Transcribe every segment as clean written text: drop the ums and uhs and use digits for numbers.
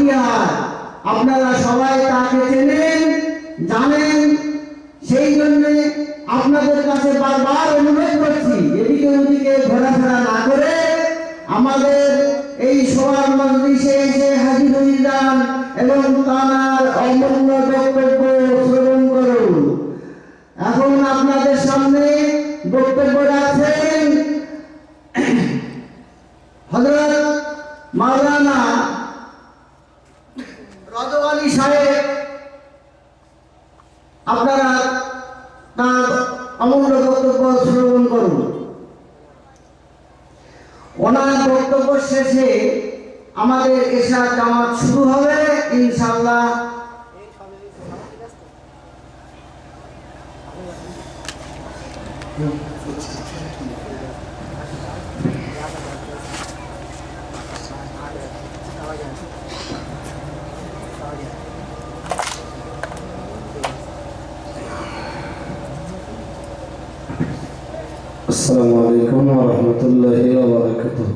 হাতিয়ার। আপনারা সবাই তাকে চেনেন, জানেন। সেই জন্য আপনাদের কাছে বারবার অনুরোধ করছি, এদিকে ওদিকে ঘোরাফেরা না করে আমাদের এই সবার মজলিসে এসে হাজির হয়ে যান এবং তার অমূল্য বক্তব্য শ্রবণ করুন। এখন আপনাদের সামনে বক্তব্য রাখছেন হযরত মাওলানা রজব আলী সাহেব। আপনারা তার অমূল্য বক্তব্য শ্রবণ করুন। ওনার বক্তব্য শেষে আমাদের এশার জামাত শুরু হবে ইনশাআল্লাহ। السلام عليكم ورحمة الله وبركاته.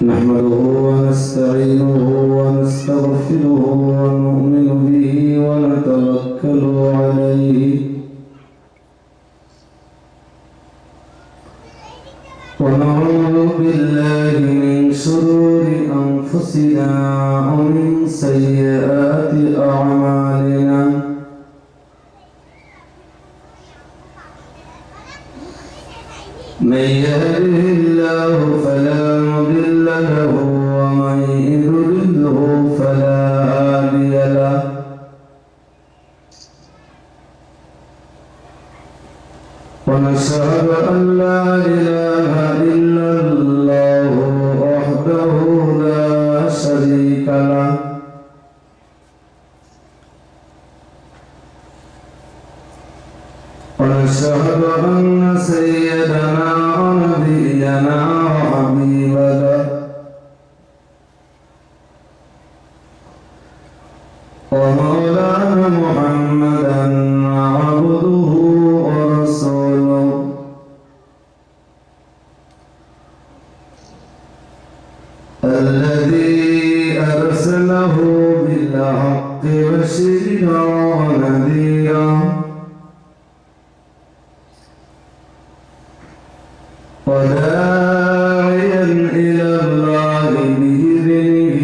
نحمده ونستعينه ونستغفره ونؤمن به ونتوكل عليه ونعوذ بالله من شرور أنفسنا ومن سيئات أعمالنا من يهده الله فلا مضل له ومن يضلله فلا هادي له ونشهد أن لا إله إلا الله وحده لا شريك له ونشهد أن سيدنا ونبينا وحبيبنا ومولانا محمدا عبده ورسوله الذي أرسله بالحق بشيرا ونذيرا وداعيا إلى الله بإذنه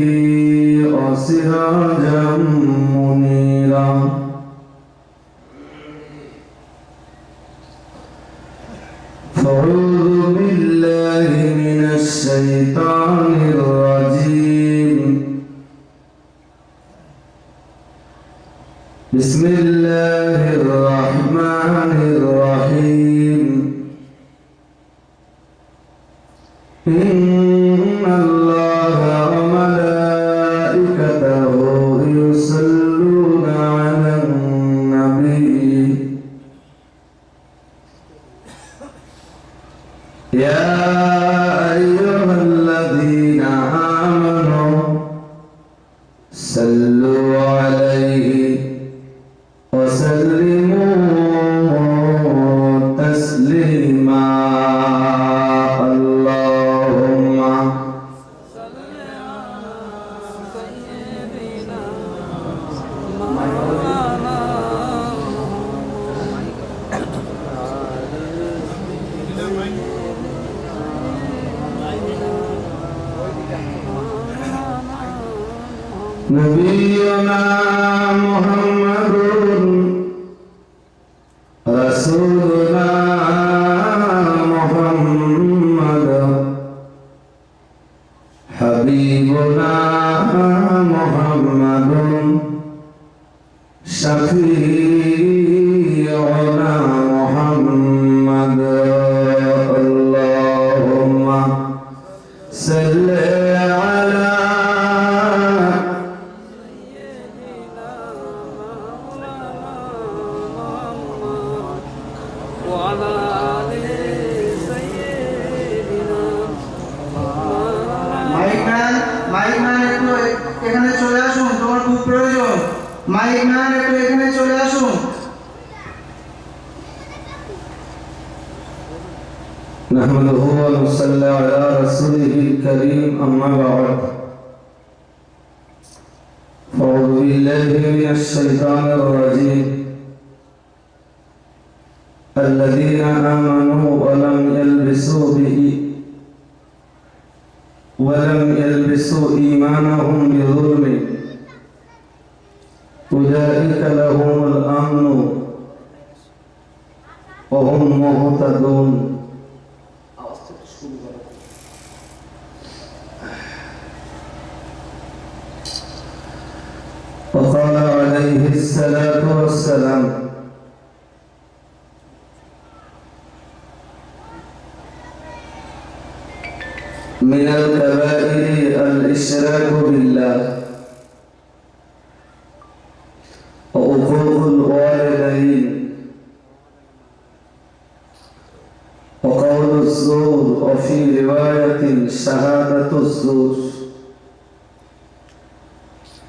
وسراجا منيرا فأعوذ بالله من الشيطان الرجيم بسم الله الرحمن الرحيم إن الله وملائكته يصلون على النبي يا أيها الذين آمنوا صلوا عليه وسلموا تسليما نبينا محمد رسولنا محمد حبيبنا محمد شفيعنا محمد اللهم صل على মাইক ম্যান একটু এখানে চলে আসুন। نحمده ونصلي على رسوله الكريم أما بعد أعوذ بالله من الشيطان الرجيم الذين آمنوا ولم يلبسوا إيمانهم بظلم أولئك لهم الأمن وهم مهتدون وقال عليه الصلاة والسلام من الكبائر الإشراك بالله وعقوق الوالدين وقول الزور وفي رواية شهادة الزور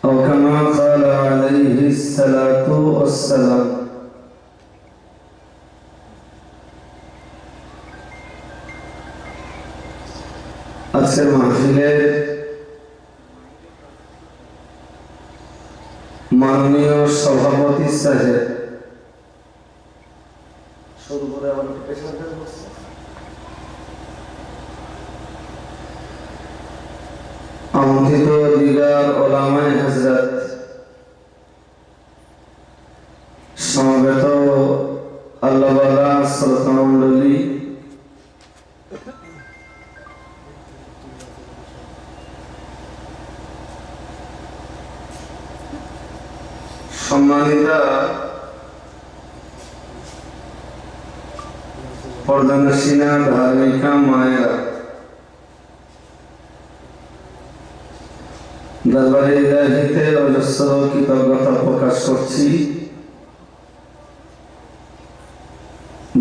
أو كما قال عليه الصلاة والسلام আজকের মাহফিলের মাননীয় সভাপতি সাহেব আমন্ত্রিত দিগার ওলামায়ে হযরত সমবেত আল্লাহওয়ালা শ্রোতা মণ্ডলী সম্মানিতা পর্দানশীনা ধার্মিকা মায়েরা, দরবারে ইলাহিতে অজস্র কৃতজ্ঞতা প্রকাশ করছি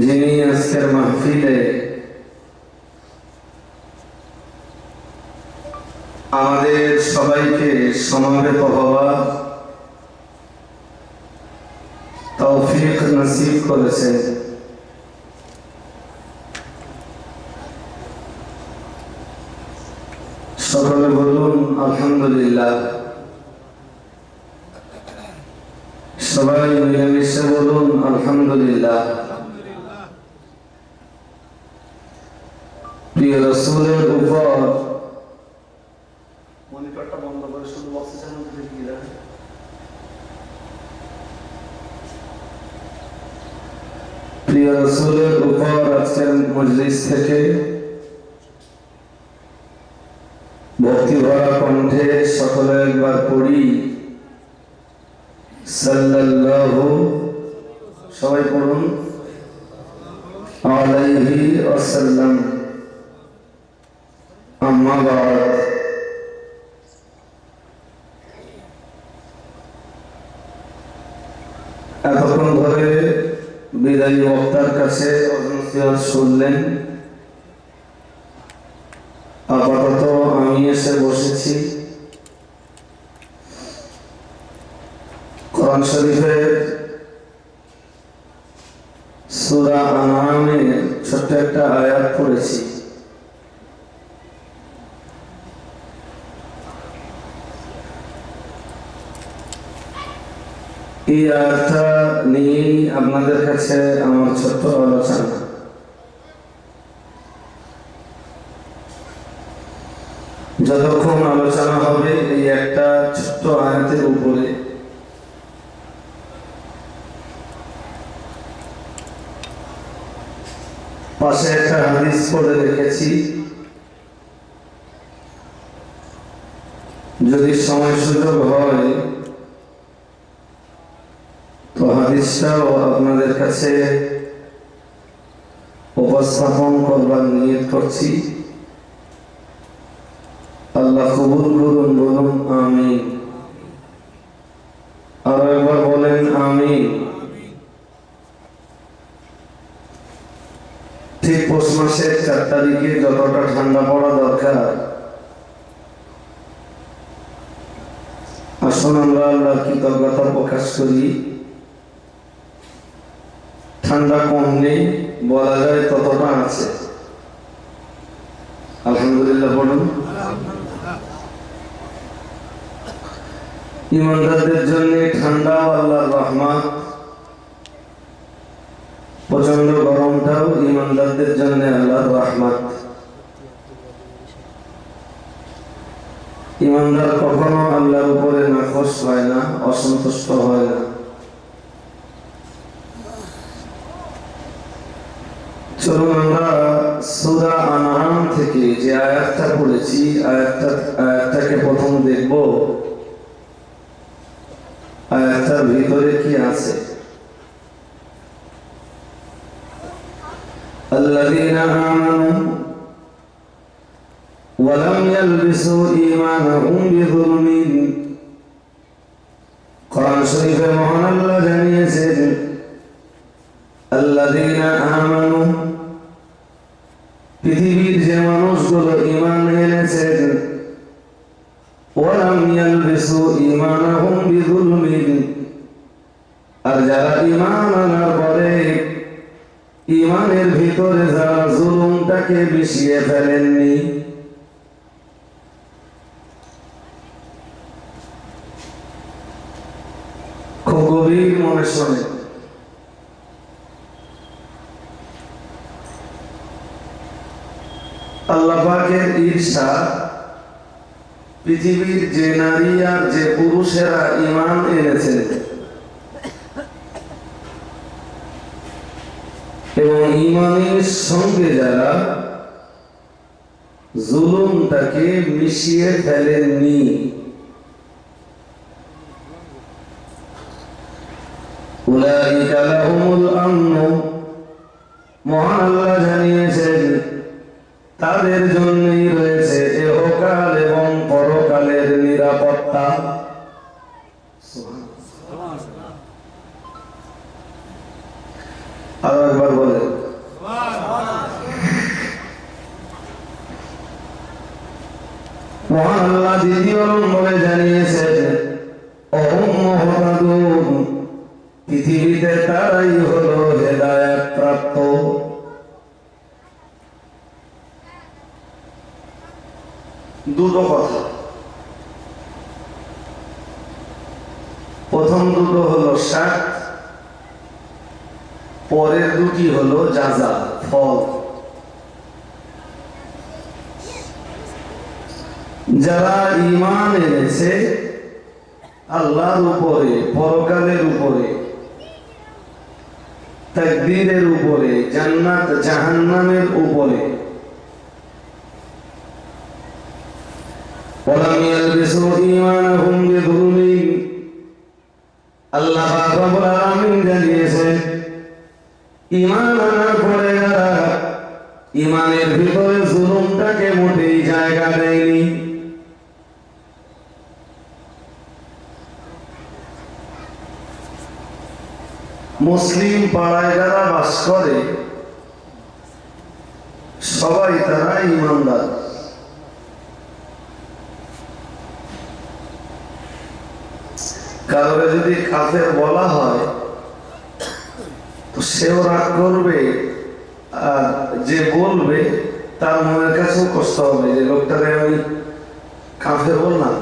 যিনি আজকের মাহফিলে আমাদের সবাইকে সমাবেত হওয়ার তৌফিক নসিব করেছেন। সকলে বলুন আলহামদুলিল্লাহ। সবাই মিলেমিশে বলুন আলহামদুলিল্লাহ। প্রিয় রাসূলের উপর মনিটরটা বন্ধ করে শুধু বক্সের মধ্যে ঢুকিয়ে দেন। প্রিয় রাসূলের উপর আজকের মজলিস থেকে ভক্তি ভরা কণ্ঠে সকলে একবার পড়ি সাল্লাল্লাহু, সবাই পড়ুন, আলাইহি ওয়াসাল্লাম। আম্মা বা'দ। এতক্ষণ ধরে বিদায়ী বক্তার কাছে নসিহত শুনলেন। আপাতত আমি এসে বসেছি কোরআন শরীফের সূরা আনআমের ছোট্ট একটা আয়াত পড়েছি। এই আয়াতটা নিয়েই আপনাদের কাছে আমার ছোট্ট আলোচনা। যতক্ষণ আলোচনা হবে এই একটা ছোট্ট আয়াতের উপরে, পাশে একটা হাদিস পড়ে রেখেছি, যদি সময় সুযোগ হয় তো হাদিসটাও আপনাদের কাছে উপস্থাপন করবার নিয়ত করছি। আল্লাহ কবুল করুন, বলুন আমিন। আরো একবার বলেন আমিন। ঠিক পৌষ মাসের 4 তারিখে যতটা ঠান্ডা পড়া দরকার, আসুন আমরা আল্লাহর কৃতজ্ঞতা প্রকাশ করি। ঠান্ডা কম নেই, বলা যায় ততটা আছে। আলহামদুলিল্লাহ বলুন। ইমানদারদের জন্য ঠান্ডাও আল্লাহর রহমত, প্রচন্ড গরমটাও ইমানদারদের জন্য আল্লাহর রহমত। ইমানদার কখনো আল্লাহর উপরে নাখোশ হয় না, অসন্তুষ্ট হয় না। চলুন আমরা সূরা আনআম থেকে যে আয়াতটা পড়েছি আয়াতটাকে প্রথম দেখব, আয়াতটার ভিতরে কি আছে। الذين آمنوا ولم يلبسوا إيمانهم بظلم। কোরআন শরীফে মহান আল্লাহ জানিয়েছেন আল্লাযীনা আমানু, পৃথিবীর যে মানুষগুলো ঈমান এনেছেন, ওয়ালাম ইয়ালবিসু ঈমানাহুম বিযুলমিন, আর যারা ঈমান আনার পরে ঈমানের ভিতরে যারা জুলুমটাকে মিশিয়ে ফেলেননি। খুব গভীর মনে শোনে, আল্লাহ পাকের ইরশাদ, পৃথিবীর যে নারী আর যে পুরুষেরা ঈমান এনেছেন এবং ঈমানের সঙ্গে যারা জুলুমটাকে মিশিয়ে ফেলেননি, উলাইকা লাহুমুল আমনু, মহান আল্লাহ জানিয়েছেন তাদের জন্যই রয়েছে ইহকাল এবং পরকালের নিরাপত্তা। আরো একবার বলে, মহান আল্লাহ দ্বিতীয় নম্বরে জানিয়েছেন অহুম মুহতাদুন, পৃথিবীতে তারাই হলো হেদায়েত প্রাপ্ত। দুটো কথা, প্রথম দুটো হলো শার্ট, পরের দুটি হলো জাযা, ফল। যারা ঈমান এনেছে আল্লাহর উপরে, পরকালের উপরে, তাকদীরের উপরে, জান্নাত জাহান্নামের উপরে, ওয়ালাম ইয়ালবিসু ঈমানাহুম বিযুলমিন, আল্লাহ রাব্বুল আলামিন জানিয়েছেন ঈমান আনার পরে যারা ঈমানের ভিতরে জুলুমটাকে মোটেই জায়গা দেয়নি। মুসলিম পাড়ায় যারা বাস করে সবাই তারা ঈমানদার। কারোর যদি কাফের বলা হয় তো সেও রাগ করবে, আর যে বলবে তার মনের কাছেও কষ্ট হবে যে লোকটাকে আমি কাফের বললাম।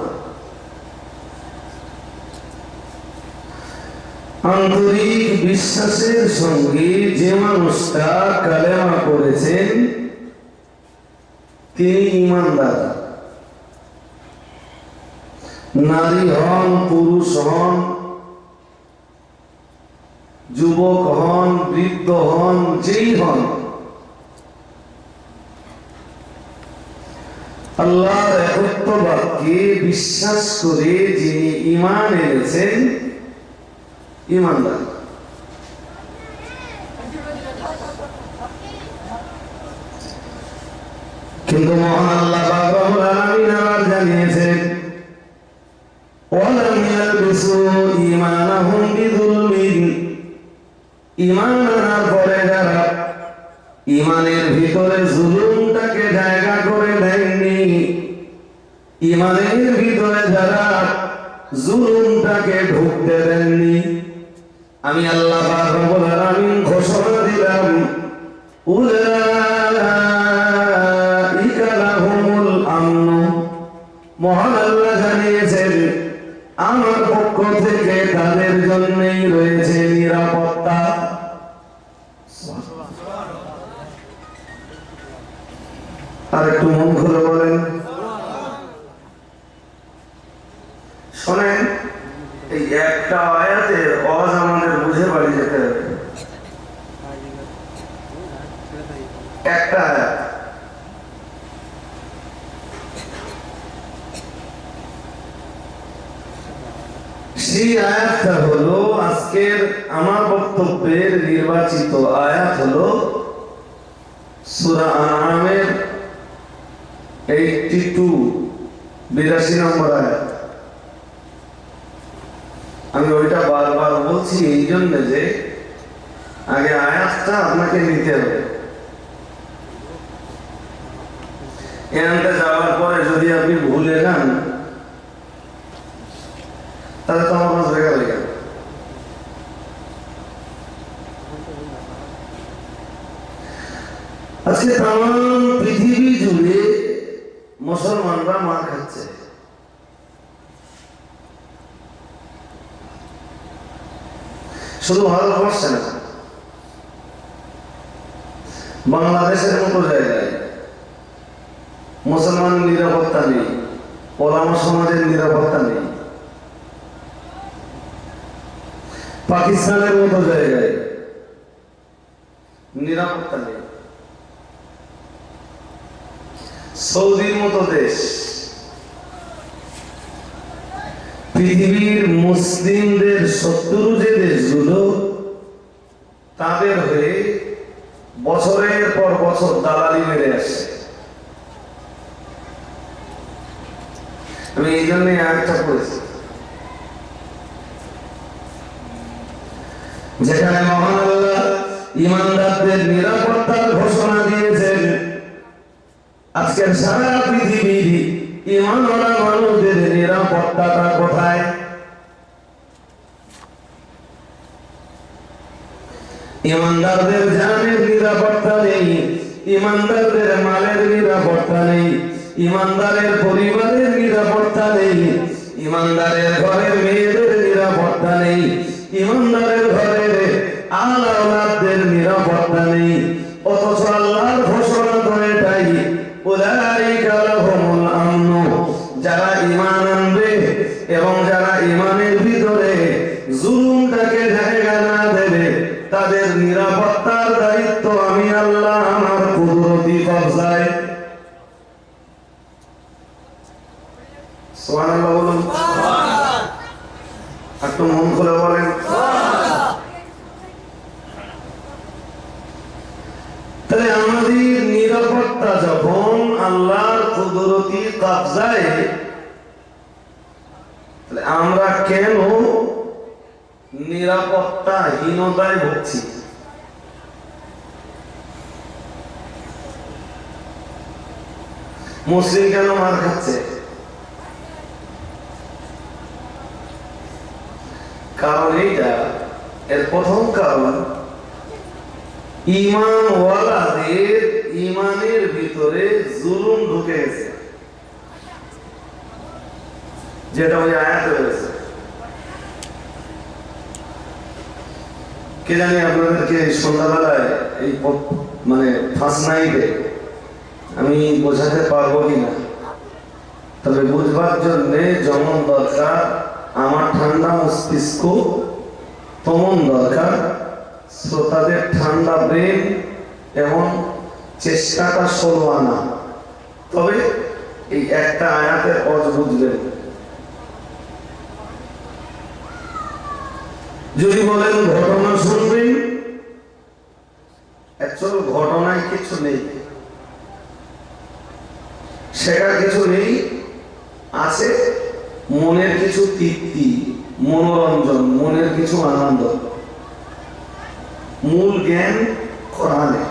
আন্তরিক বিশ্বাসের সঙ্গে যে মানুষটা কালেমা করেছেন তিনি ঈমানদার। নারী হন, পুরুষ হন, যুবক হন, বৃদ্ধ হন, যেই হন, আল্লাহর একত্ববাদকে বিশ্বাস করে যিনি ঈমান এনেছেন ঈমানদার। কিন্তু মহান আল্লাহ রাব্বুল আলামিন আবার জানিয়েছেন ওয়ালাম ইয়ালবিসু ঈমানাহুম বিযুলমিন, ঈমান আনার পরে যারা ঈমানের ভিতরে জুলুমটাকে জায়গা করে দেননি, ঈমানের ভিতরে যারা জুলুমটাকে ঢুকতে দেননি, আমি আল্লাহ রাব্বুল আলামিন ঘোষণা দিলাম উলাইকা লাহুমুল একটু মন খুলে বলেন। শোনেন, এই একটা আয়াতের আওয়াজ আমাদের বুঝে বাড়ি যেতে হবে। একটা আয়াত, সেই আয়াতটা হলো আজকের আমার বক্তব্যের নির্বাচিত আয়াত হলো সূরা আনআমের 82 নম্বর আয়াত। আমি ওইটা বারবার বলছি এই জন্য যে আগে আয়াতটা আপনাকে নিতে হবে। এখানটা যাওয়ার পরে যদি আপনি ভুলে যান তাহলে তো আমার কাছে বেকার হয়ে গেল। আজকে তাম পৃথিবী জুড়ে মুসলমানরা মার খাচ্ছে। শুধু ভারতবর্ষে না, বাংলাদেশের মতো জায়গায় মুসলমানের নিরাপত্তা নেই, ওলামা সমাজের নিরাপত্তা নেই। পাকিস্তানের মতো জায়গায় নিরাপত্তা নেই। সৌদির মতো দেশ, পৃথিবীর মুসলিমদের শত্রু যে দেশগুলো, তাদের হয়ে বছরের পর বছর দালালি মেরে আসছে। আমি এই জন্যই আরেকটা পড়েছি, যেখানে মহান আল্লাহ ইমানদারদের নিরাপত্তার ঘোষণা দিয়েছেন। আজকের সারা পৃথিবীর ইমানওয়ালা মানুষদের নিরাপত্তাটা কোথায়? ইমানদারদের জানের নিরাপত্তা নেই, ইমানদারদের মালের নিরাপত্তা নেই, ইমানদারের পরিবারের নিরাপত্তা নেই, ইমানদারের ঘরের মেয়েদের নিরাপত্তা নেই, ইমানদারের ঘরের আওলাদদের নিরাপত্তা নেই। অথচ আল্লাহর ঘোষণা তো এটাই, উলাইকা লাহুমুল আমন, যারা ঈমান আনবে এবং যারা ঈমানের ভিতরে জুলুমটাকে জায়গা না দেবে, তাদের নিরাপত্তার দায়িত্ব আমি আল্লাহ আমার কুদরতি কবজায়। সুবহানাল্লাহ বলুন, একটু মন খুলে বলেন। তাহলে আমাদের নিরাপত্তা যখন আল্লাহর কুদরতি কবজায়, তাহলে আমরা কেন নিরাপত্তাহীনতায় ভুগছি? মুসলিম কেন মার খাচ্ছে? কারণ এইটা, এর প্রথম কারণ ঈমানওয়ালাদের ঈমানের ভিতরে জুলুম ঢুকে গেছে, যেটা ওই আয়াতে রয়েছে। কে জানি আপনাদেরকে সন্ধ্যাবেলায় এই মানে ফার্স্ট নাইটে আমি বোঝাতে পারবো কিনা, তবে বুঝবার জন্যে যেমন দরকার আমার ঠান্ডা মস্তিষ্ক, তেমন দরকার শ্রোতাদের ঠান্ডা ব্রেন এবং চেষ্টাটা 16 আনা। তবে এই একটা আয়াতের অর্থ বুঝবেন। যদি বলেন ঘটনা শুনবেন, অ্যাকচুয়াল ঘটনায় কিছু নেই, সেটা কিছু নেই, আছে মনের কিছু তৃপ্তি, মনোরঞ্জন, মনের কিছু আনন্দ। মূল জ্ঞান কোরআনে।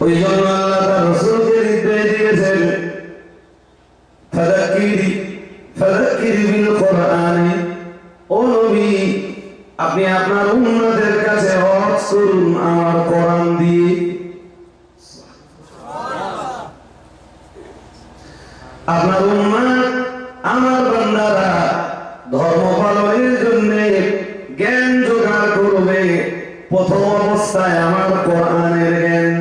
ওই জন্য আল্লাহ তার রাসূলকে নির্দেশ দিয়েছেন, ফাযাক্কির বিল কোরআনি, ও নবী আপনি আপনার উম্মতের কাছে ওয়াজ করুন আমার কোরআন দিয়ে। আপনার উম্মত, আমার বান্দারা ধর্ম পালনের জন্য জ্ঞান জোগাড় করবে, প্রথম অবস্থায় আমার কোরআনের জ্ঞান।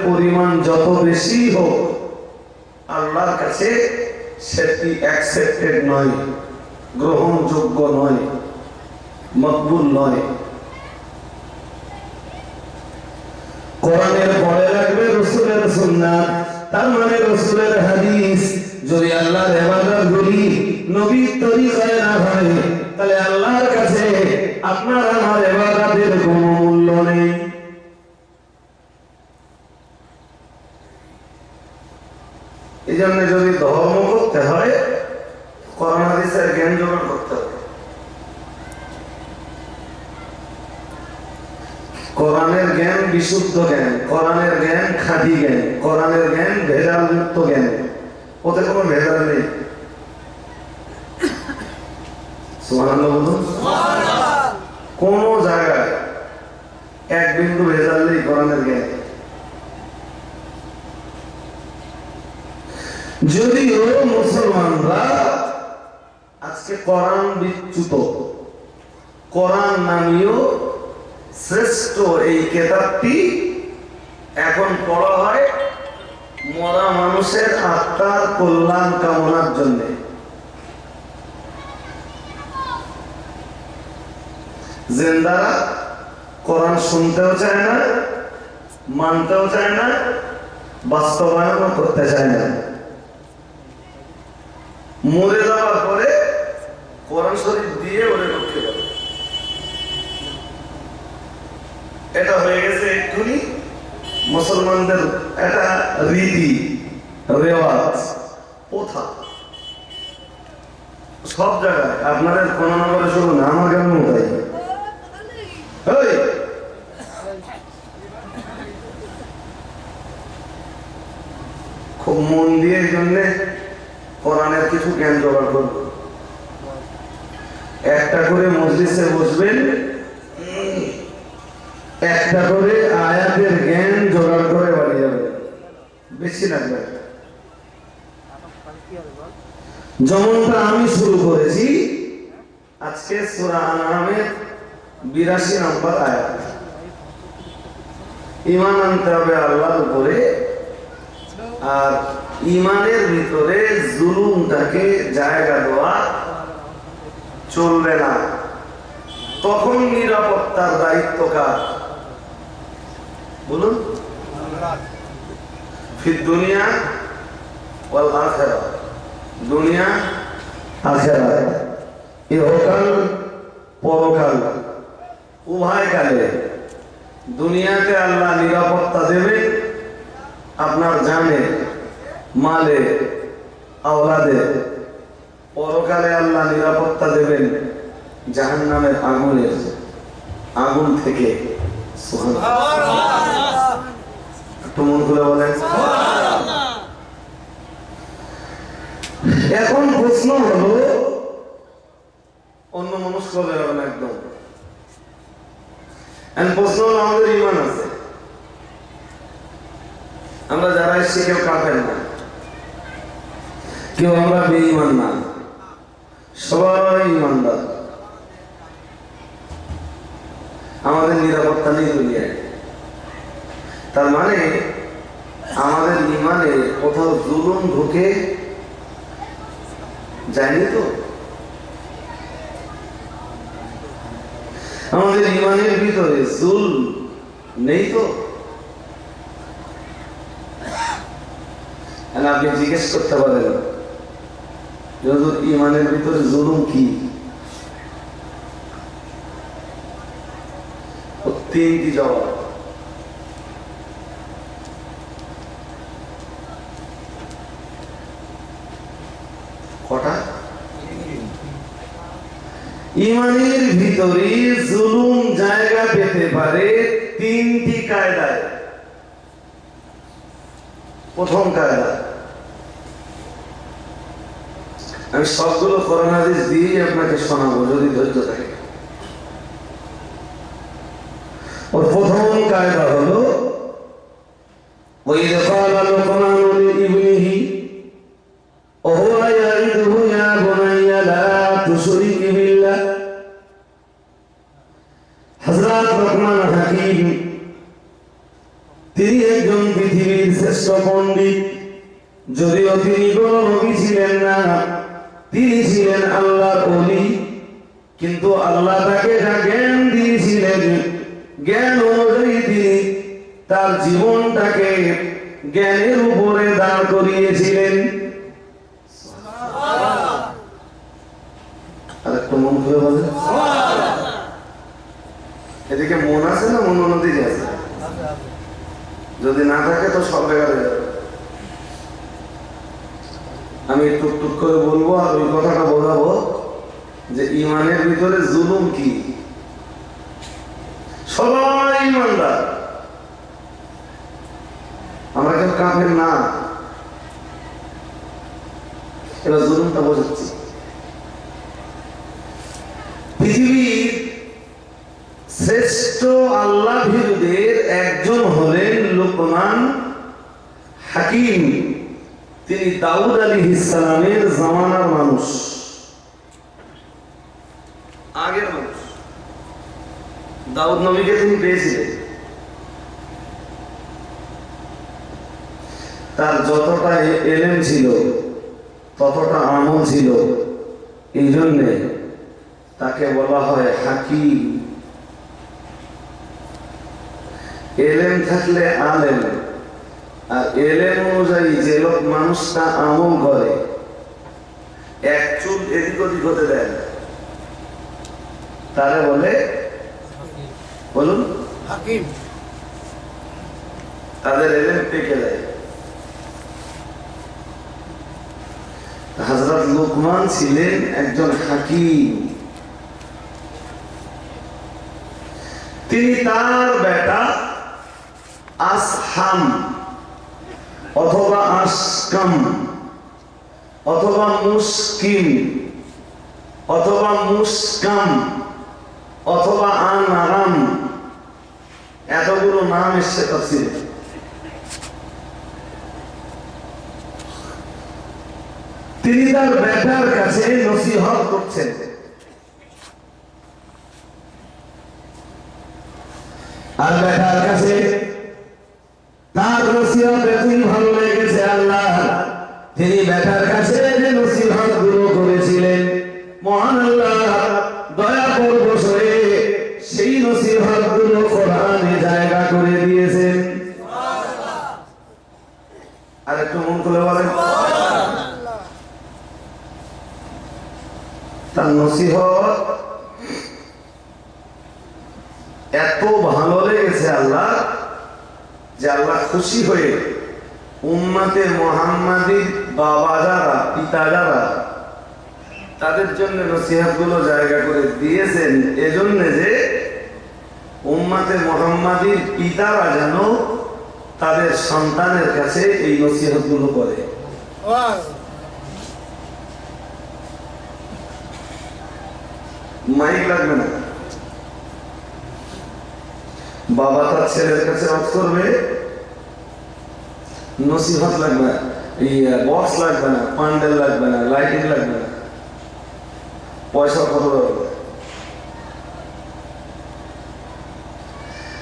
পরিমাণ যত বেশি হোক আল্লাহর কাছে সেটি অ্যাকসেপ্টেড নয়, গ্রহণযোগ্য নয়, মকবুল নয়। কোরআনের পরে রাখবে রাসূলের সুন্নাত, তার মানে রাসূলের হাদিস। যদি আল্লাহর ইবাদত গুলি নবীর তরিকায় না হয়, তাহলে আল্লাহর কাছে আপনার আমার ইবাদতের কোনো মূল্য নেই। এই জন্য যদি ধর্ম করতে হয়, কোরআন হাদিসের জ্ঞান জোগাড় করতে হবে। কোরআনের জ্ঞান বিশুদ্ধ জ্ঞান, কোরআনের জ্ঞান খাঁটি জ্ঞান, কোরআনের জ্ঞান ভেজাল মুক্ত জ্ঞান, ওতে কোনো ভেজাল নেই। সুবহানাল্লাহ বলুন। কোন জায়গায় এক বিন্দু ভেজাল নেই কোরআনের জ্ঞান। যদিও মুসলমানরা আজকে কোরআন বিচ্যুত, কোরআন নামীয় শ্রেষ্ঠ এই কিতাবটি এখন পড়া হয় মরা মানুষের আত্মার কল্যাণ কামনার জন্য। জিন্দারা কোরআন শুনতেও চায় না, মানতেও চায় না, বাস্তবায়নও করতে চায় না। মরে যাওয়ার পরে কোরআন শরীফ দিয়ে ওরে রক্ষে যাবে, এটা হয়ে গেছে এক্ষুনি মুসলমানদের একটা রীতি রেওয়াজ প্রথা। সব জায়গায় আপনাদের কোন নগরে শুরু না, আমার কেমন তাই খুব মন দিয়ে এই জন্যে কোরআনের কিছু জ্ঞান জোগাড় করব। একটা করে মজলিসে বসবেন, একটা করে আয়াতের জ্ঞান জোগাড় করে বাড়ি যাবে, বেশি লাগবে। যেমনটা আমি শুরু করেছি আজকে সূরা আনআমের 82 নম্বর আয়াত। ঈমান আনতে হবে আল্লাহর উপরে, আর ঈমানের ভিতরে জুলুমটাকে জায়গা দেওয়া চলবে না। তখন নিরাপত্তার দায়িত্ব কার বলুন? ফির দুনিয়া ওয়াল আখিরাহ, দুনিয়া আখিরাহ, ইহকাল পরকাল উভয় কালে দুনিয়াতে আল্লাহ নিরাপত্তা দেবে আপনার জানে, মালে, আওলাদে। পরকালে আল্লাহ নিরাপত্তা দেবেন জাহান্নামের আগুন থেকে। একটু মন করে বলেন। এখন প্রশ্ন হলো, অন্য মনস্ক হবে না একদম। প্রশ্ন হলো, আমাদের ঈমান আছে, আমরা যারা এসে কেউ কাফের না, কেউ আমরা বেঈমান না, সবাই ঈমানদার। আমাদের নিরাপত্তা নেই দুনিয়ায়। তার মানে আমাদের ঈমানে কোথাও জুলুম ঢুকে যায়নি তো? আমাদের ঈমানের ভিতরে জুলম নেই তো? আপনি জিজ্ঞেস করতে পারেন হুজুর ঈমানের ভিতরে জুলুম কি? তিনটি জবাব। কটা? ঈমানের ভিতরে জুলুম জায়গা পেতে পারে তিনটি কায়দায়। প্রথম কায়দা, আমি সবগুলো কোরআন হাদিস দিয়ে আপনাকে শোনাবো যদি ধৈর্য থাকে। ওর প্রথম কায়দা হলো, وَإِذْ قَالَ لُقْمَانُ لِابْنِهِ وَهُوَ يَعِظُهُ يَا بُنَيَّ لَا تُشْرِكْ بِاللَّهِ। হযরত লুকমান হাকিম তিনি একজন শ্রেষ্ঠ পণ্ডিত, যদিও তিনি কোনো নবী ছিলেন না, তিনি ছিলেন আল্লাহর ওলি, কিন্তু আল্লাহ তাকে যা জ্ঞান দিয়েছিলেন, জ্ঞান অনুযায়ী তিনি তার জীবনটাকে জ্ঞানের উপরে দাঁড় করিয়েছিলেন। আর একটু মন খুলে বলে, এদিকে মন আছে না মন অন্যদিকে আছে? যদি না থাকে তো সব বেকার হয়ে যাবে। আমি টুকটুক করে বলবো আর ওই কথাটা বোঝাবো যে ইমানের ভিতরে জুলুম কি। সবাই ইমানদার, আমরা কেউ কাফের না, এবার জুলুমটা বোঝাচ্ছি। পৃথিবীর শ্রেষ্ঠ আল্লাহ ভীরুদের একজন হলেন লোকমান হাকিম। তিনি দাউদ আলাইহিস সালামের জামানার মানুষ, আগের মানুষ। দাউদ নবীকে তিনি পেয়েছিলেন। তার যতটা এলেম ছিল ততটা আমল ছিল, এই জন্যে তাকে বলা হয় হাকিম। এলেম থাকলে আলেম, আর এলেম অনুযায়ী যে লোক মানুষটা আমল করে, এক চুল এদিক ওদিক হতে দেয় না, তারা বলে বলুন হাকিম। তাদের এলেম পেকে দেয়। হযরত লুকমান ছিলেন একজন হাকিম। তিনি তার বেটা আসহাম অথবা আসকাম অথবা মুসকিম অথবা মুসকাম অথবা আনারাম, এতগুলো নাম এসছে তাফসীরে। তিনি তার বেটার কাছে নসিহত করছেন। আর বেটার কাছে তার নসিহত এতই ভালো লেগেছে আল্লাহ, তিনি বেটার কাছে যে নসিহত গুলো করেছিলেন, মহান আল্লাহ দয়া পরবশে সেই নসিহত গুলো কোরআনে জায়গা করে দিয়েছেন। আর একটু মন খুলে বলেন, তার নসিহত এত ভালো লেগেছে আল্লাহ যে আল্লাহ খুশি হয়ে উম্মতে মুহাম্মাদীর বাবা যারা, পিতা যারা, তাদের জন্য নসিহত গুলো জায়গা করে দিয়েছেন, এজন্য যে উম্মতে মুহাম্মাদীর পিতারা যেন তাদের সন্তানের কাছে এই নসিহত গুলো করে। মাইক লাগবে না, বাবা তার ছেলের কাছে ওয়াজ করবে, নসিহত লাগবে না, বক্স লাগবে না, প্যান্ডেল লাগবে না, লাইটিং লাগবে না, পয়সা কত লাগবে।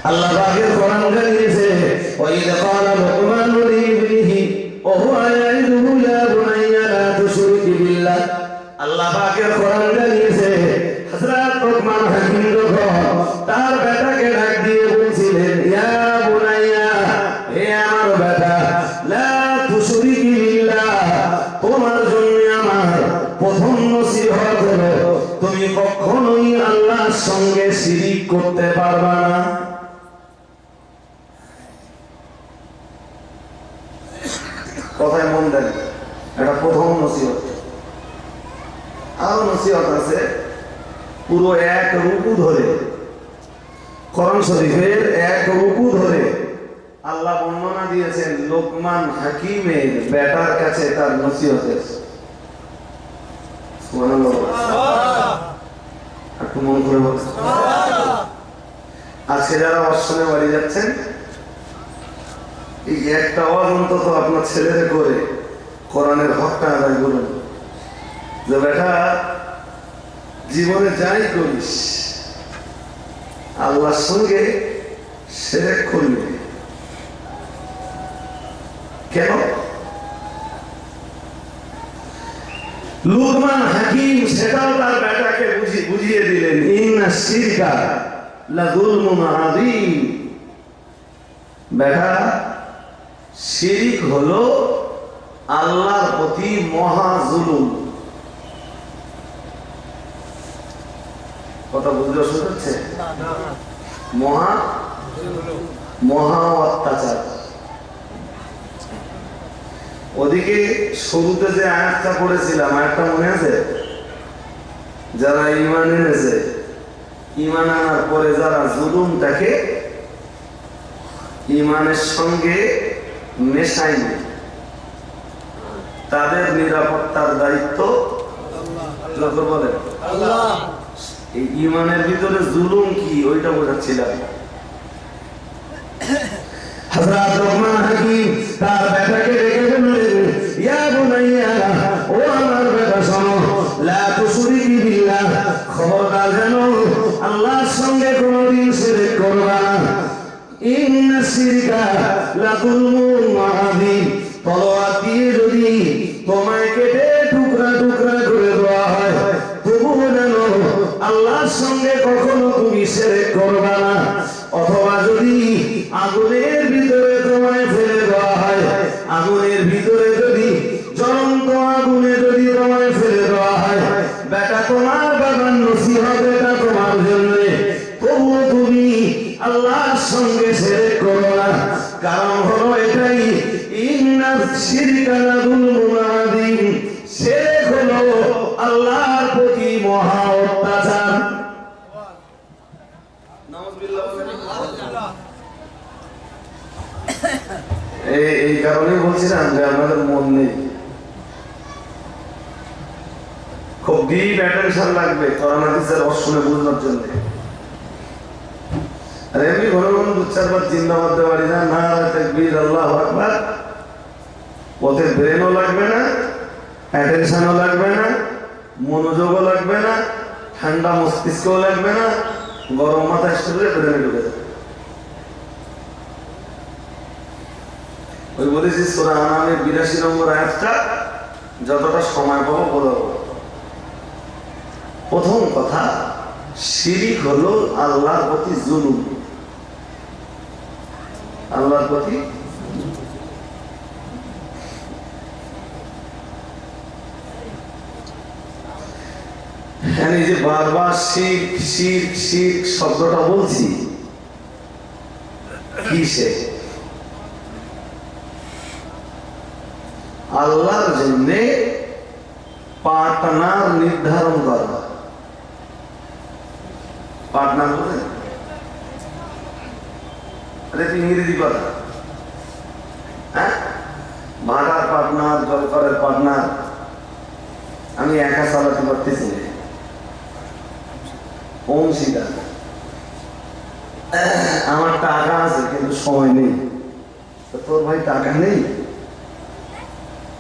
আল্লাহ পাকের কোরআন জানিয়েছে, ওয়াইদ ক্বালা লুকমান লিইবনিহি ওয়া হুয়া ইয়াইদুহু ইয়া বুনাইয়া লা তুশরিক বিল্লাহ। আল্লাহ পাকের কোরআন জানিয়েছে, হযরত লুকমান হাকিম যখন তার বেটাকে ডাক দিয়ে বলছিলেন, ইয়া বুনাইয়া, হে আমার বেটা, লা তুশরিক বিল্লাহ, তোমার জন্য আমার প্রথম নসিহত হলো তুমি কখনোই আল্লাহর সঙ্গে শিরিক করতে পারবা না। কথায় মন দেন, এটা প্রথম নসিহত। আরো নসিহত আছে, পুরো এক রুকু ধরে, কোরআন শরীফের এক রুকু ধরে আল্লাহ বর্ণনা দিয়েছেন লোকমান হাকিমের বেটার কাছে তার নসিহতের। সুবহানাল্লাহ, একটু মন করে বলুন। আজকে যারা অশ্বনে বাড়ি যাচ্ছেন, এই একটা আওয়াজ অন্তত আপনার ছেলেদের করে কোরআনের হকটা আদায় করুন, যে বেটা জীবনে যাই করিস আল্লাহর সঙ্গে শিরক করবি, কেন? লুকমান হাকিম সেটাও তার বেটাকে বুঝিয়ে দিলেন, ইন্না শিরকা লাযুলমুন আযীম। বেটা, শিরক হলো আল্লাহর প্রতি মহা জুলুম। কথা বুঝতে অসুবিধা হচ্ছে? মহা অত্যাচার। ওদিকে শুরুতে যে আয়াতটা পড়েছিলাম, আয়াতটা মনে আছে? যারা ঈমান এনেছে, ঈমান আনার পরে যারা জুলুমটাকে ঈমানের সঙ্গে মেশায়নি, তাদের নিরাপত্তার দায়িত্ব আল্লাহ বলেন। এই ঈমানের ভিতরে জুলুম কি ওইটা বোঝাচ্ছিলাম। হযরত লুকমান হাকিম তার বেটাকে ডেকে বললেন, ইয়া বুনাইয়া, ও আমার বেটা শোনো, লা তুশরিকি বিল্লাহ, খবরদার যেন আল্লাহর সঙ্গে কোনোদিন শিরক করবা না। ইন্না শিরকা লাযুলমুন আযীম। তলোয়ার দিয়ে যদি তোমায় কেটে টুকরা টুকরা করে দেওয়া হয়, তবুও যেন আল্লাহর সঙ্গে কখনো তুমি শিরক করবা না। অথবা যদি আগুনের ভিতরে তোমায় ফেলে দেওয়া হয়, আগুনের ভিতরে যদি জ্বলন্ত আগুনে যদি তোমায় ফেলে দেওয়া হয়, বেটা তোমার বাবার নসিহত এটা তোমার জন্য, তবুও তুমি আল্লাহর সঙ্গে শিরক করো না। কারণ হলো এটাই, ইন্না শিরকা লাযুলমুন আযীম। শিরক হলো আল্লাহর প্রতি মহা অত্যাচার। এই কারণে বলছিলাম যে আমাদের মন নেই, খুব ডিপ অ্যাটেনশন লাগবে কোরআন হাদিসের অশুনে বুঝার জন্য। আর এমনি ঘন ঘন দু চারবার জিন্দাবাদ দেওয়া পারি না, নারে তাকবীর আল্লাহু আকবার, ওতে ব্রেনও লাগবে না, অ্যাটেনশনও লাগবে না, মনোযোগও লাগবে না, ঠান্ডা মস্তিষ্কও লাগবে না, গরম মাথা স্টোরে ব্রেনে ঢুকে যাবে। ওই বলেছি সূরা আনামের ৮২ নম্বর আয়াতটা যতটা সময় পাবো বলবো। প্রথম কথা, শিরক হলো আল্লাহর প্রতি জুলুম। আল্লাহর প্রতি এই যে বারবার শিরক শিরক শিরক শব্দটা বলছি, কিসে? আল্লাহর জন্য পার্টনার নির্ধারণ করা। পার্টনার বলে ইংরেজি কথা, হ্যাঁ? ভাড়ার পার্টনার, জলকরের পার্টনার। আমি একা চালাতে পারতেছি না, অংশীদার। আমার টাকা আছে কিন্তু সময় নেই, তোর ভাই টাকা নেই,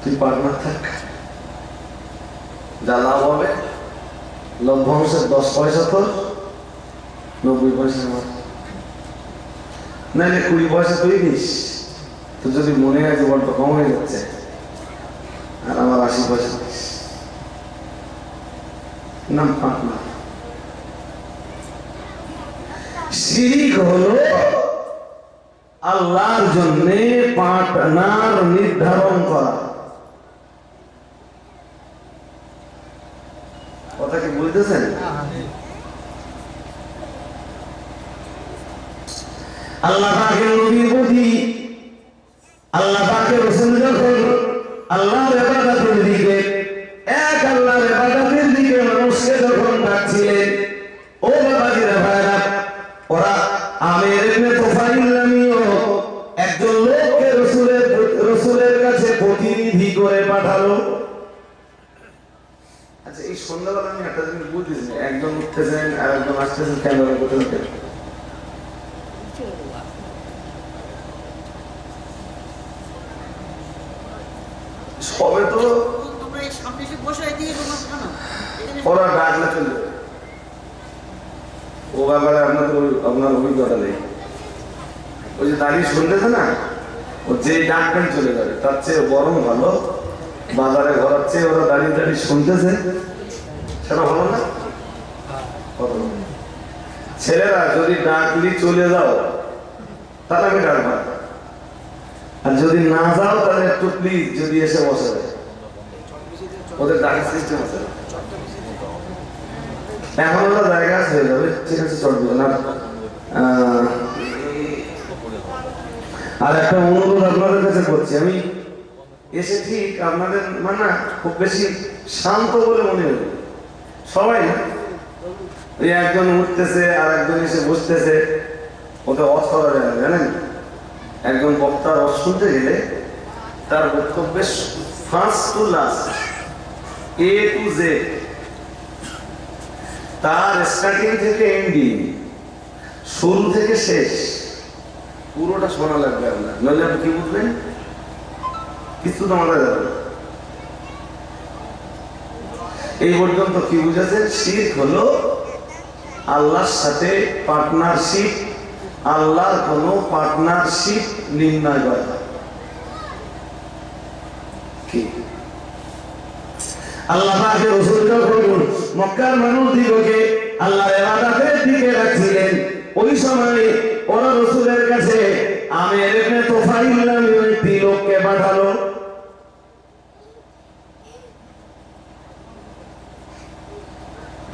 তুই পার্টনার থাক, যা লাভ হবে লভ্যাংশের 10 পয়সা তোর, 90 পয়সা আমার, নাহলে 20 পয়সা তুই দিস। তো যদি মনে হয় যে বলটা কম হয়ে যাচ্ছে, আর আমার 80 পয়সা দিস, নাম পার্টনার। শিরক হলো আল্লাহর জন্য পার্টনার নির্ধারণ করা। কথা কি বুঝতেছেন? আল্লাহ পাকের নবীর প্রতি আল্লাহ পাকের রাসূল যখন আল্লাহর ইবাদতের দিকে, এক আল্লাহর ইবাদতের দিকে মানুষকে যখন ডাকছিলেন, ও বাবাজিরা ভাইরা, ওরা আমির ইবনে তুফাইল নামীয় একজন লোককে রাসূলের কাছে প্রতিনিধি করে পাঠালো। আচ্ছা, এই সন্ধ্যাবেলা আমি একটা জিনিস বুঝতেছি না, একজন উঠতেছেন আর একজন আসতেছেন, ক্যামেরা করতে সবে তো ওরা ডাকলে চলে যাবে। ও ব্যাপারে আপনার অভিজ্ঞতা নেই। ওই যে দাঁড়িয়ে শুনতেছে না, ও যে ডাকটাই চলে যাবে, তার চেয়ে বরং ভালো বাজারে ঘোরার চেয়ে ওরা দাঁড়িয়ে দাঁড়িয়ে শুনতেছে, সেটা ভালো না? কত ভালো। ছেলেরা যদি ডাকলি চলে যাও তাহলে আমি ডাকবো, আর যদি না যাও তাহলে একটু প্লিজ যদি এসে বসে যায়, ওদের ডাকের সিস্টেম আছে। এখন ওটা জায়গা হয়ে যাবে, ঠিক আছে, চটবে না। আর একটা অনুরোধ আপনাদের কাছে করছি, আমি এসে ঠিক আপনাদের মানে খুব বেশি শান্ত বলে মনে হলো, সবাই না, ওই একজন উঠতেছে আর একজন এসে বসতেছে, ওকে অফ করা যায় না, জানেন? একজন বক্তার অফ শুনতে গেলে তার বক্তব্যের first to last, A to Z, তার স্টার্টিং থেকে এন্ডিং, শুরু থেকে শেষ পুরোটা শোনা লাগবে আপনার, নইলে আপনি কি বুঝবেন? কিছু তো মারা যাবে না। এই পর্যন্ত কি বুঝেছেন? শিরক হলো আল্লাহর সাথে পার্টনারশিপ, আল্লাহর কোন পার্টনারশিপ নির্ণয় করা। কি আল্লাহ পাকের রাসূল যখন মক্কার মানুষদিগকে আল্লাহর ইবাদতের দিকে রাখছিলেন, ওই সময় ওরা রাসূলের কাছে আমির ইবনে তুফাইল নামে একটি লোককে পাঠালো।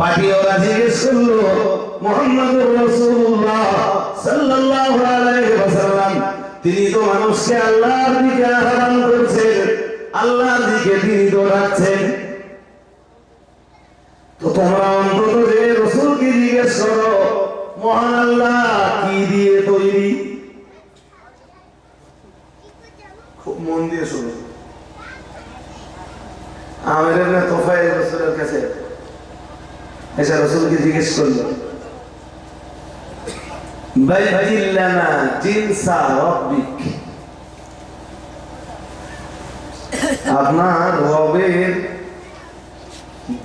পাঠিয়ে ওরা জিজ্ঞেস করলো, মুহাম্মদুর রাসূলুল্লাহ সাল্লাল্লাহু আলাইহি ওয়াসাল্লাম তিনি তো মানুষকে আল্লাহর দিকে আহ্বান করছেন, আল্লাহর দিকে তিনি দৌড়াচ্ছেন, তো তোমরা অন্তত যে রাসূলকে জিজ্ঞেস করো মহান আল্লাহ কি দিয়ে তৈরি। খুব মন দিয়ে শুনো। আমির ইবনে তুফাইল রাসূলের কাছে এসে রাসূলকে জিজ্ঞেস করলো, বাইয়িন লানা জিনসা রাব্বিক, আপনার রবের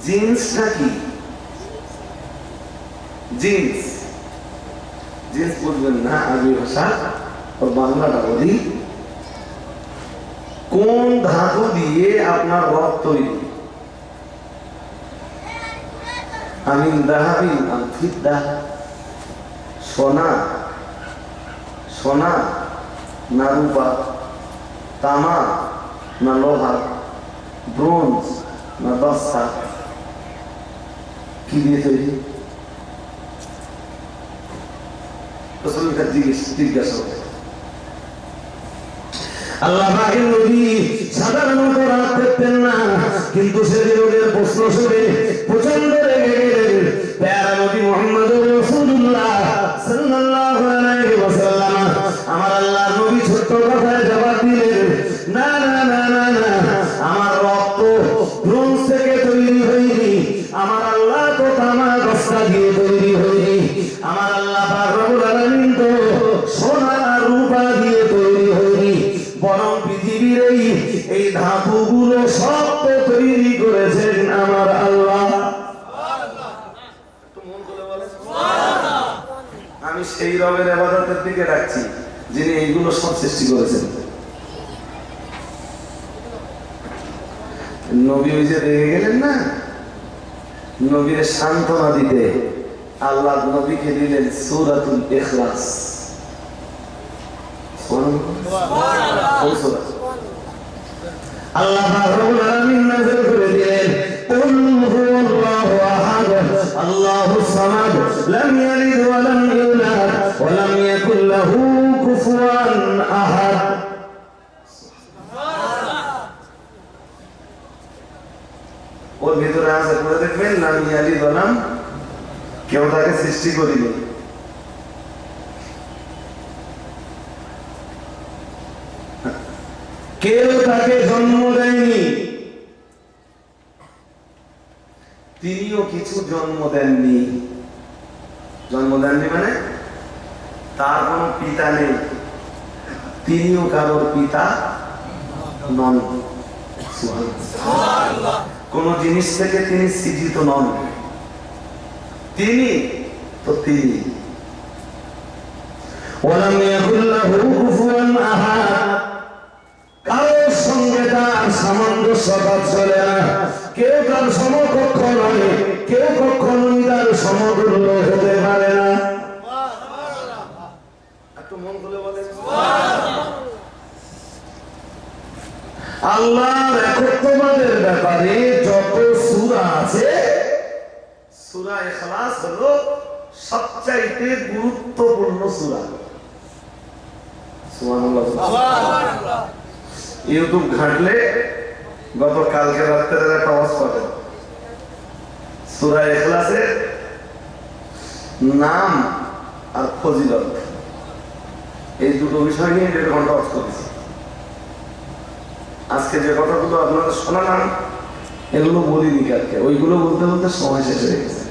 জিন্সটা কি? জিন্স, জিন্স বুঝবেন না আরবি ভাষা, আর বাংলাটা বলি, কোন ধাতু দিয়ে আপনার রব তৈরি? আমিন দাহাবিন আম ফিদ্দা, সোনা, সোনা না রূপা, তামা না লোহা, ব্রোঞ্জ না দস্তা, কি দিয়ে তৈরি? রাসূলকে জিজ্ঞাসা করে। আল্লাহ পাকের নবী সাধারণত রাত করতেন না, কিন্তু সেদিন ওদের প্রশ্ন শুনে প্রচন্ড রেগে গেলেন। প্যারা নবী মুহাম্মদুর রাসূলুল্লাহ সাল্লাল্লাহু আলাইহি ওয়াসাল্লাম আমার আল্লাহর নবী ছোট্ট কথায় জবাব দিলেন, না না না না না, আমার রব তো ব্রোঞ্জ থেকে তৈরি হয়নি, আমার আল্লাহ তো তামা দস্তা দিয়ে তৈরি হয়নি, আমার আল্লাহ পাক রব্বুল আলামিন তো সোনা আর রূপা দিয়ে তৈরি হয়নি, বরং পৃথিবীর এই ধাতুগুলো সব তো তৈরি করেছেন আমার আল্লাহ। আমি সেই রবের ইবাদতের দিকে রাখছি যিনি এইগুলো সব সৃষ্টি করেছেন। নবী ওই যে রেগে গেলেন না, নবীর সান্ত্বনা দিতে আল্লাহ নবীকে দিলেন সূরাতুল ইখলাস। আল্লাহ রাব্বুল আলামিন নাযিল করে দিলেন, কুল হুয়াল্লাহু আহাদ আল্লাহুস সামাদ লাম ইয়ালিদ ওয়া লাম ইউলাদ ওয়া লাম ইয়াকুল লাহু কুফুয়ান আহাদ। ওর ভিতরে আছে, পড়ে দেখবেন, লাম ইয়ালিদ ওয়া লাম, কেউ তাকে সৃষ্টি করিনি। কেউ তাকে জন্ম দেয়নি, তিনিও কিছু জন্ম দেননি। জন্ম দেননি মানে তার কোনো পিতা নেই, তিনিও কারোর পিতা নন। কোন জিনিস থেকে তিনি সৃজিত নন, তিনি তো তিনি। ওয়ালাম ইয়াকুল লাহু কুফুয়ান আহাদ, সামঞ্জস্যতা চলে না, কেউ তার সমকক্ষ নয়, কেউ কখনোই তার সমতুল্য হতে পারে না। একটু মন খুলে বলেন আল্লাহর একত্ববাদের ব্যাপারে যত সূরা আছে, সূরা ইখলাস হলো সবচাইতে গুরুত্বপূর্ণ সূরা। সুবহানাল্লাহ। ইউটিউব ঘাটলে গত কালকে রাত্রে একটা আওয়াজ পাবেন, সূরা ইখলাসের নাম আর ফজিলত, এই দুটো বিষয় নিয়ে 1.5 ঘন্টা আওয়াজ করেছি। আজকে যে কথাগুলো আপনারা শোনালাম এগুলো বলিনি কালকে, ওইগুলো বলতে বলতে সময় শেষ হয়ে গেছে।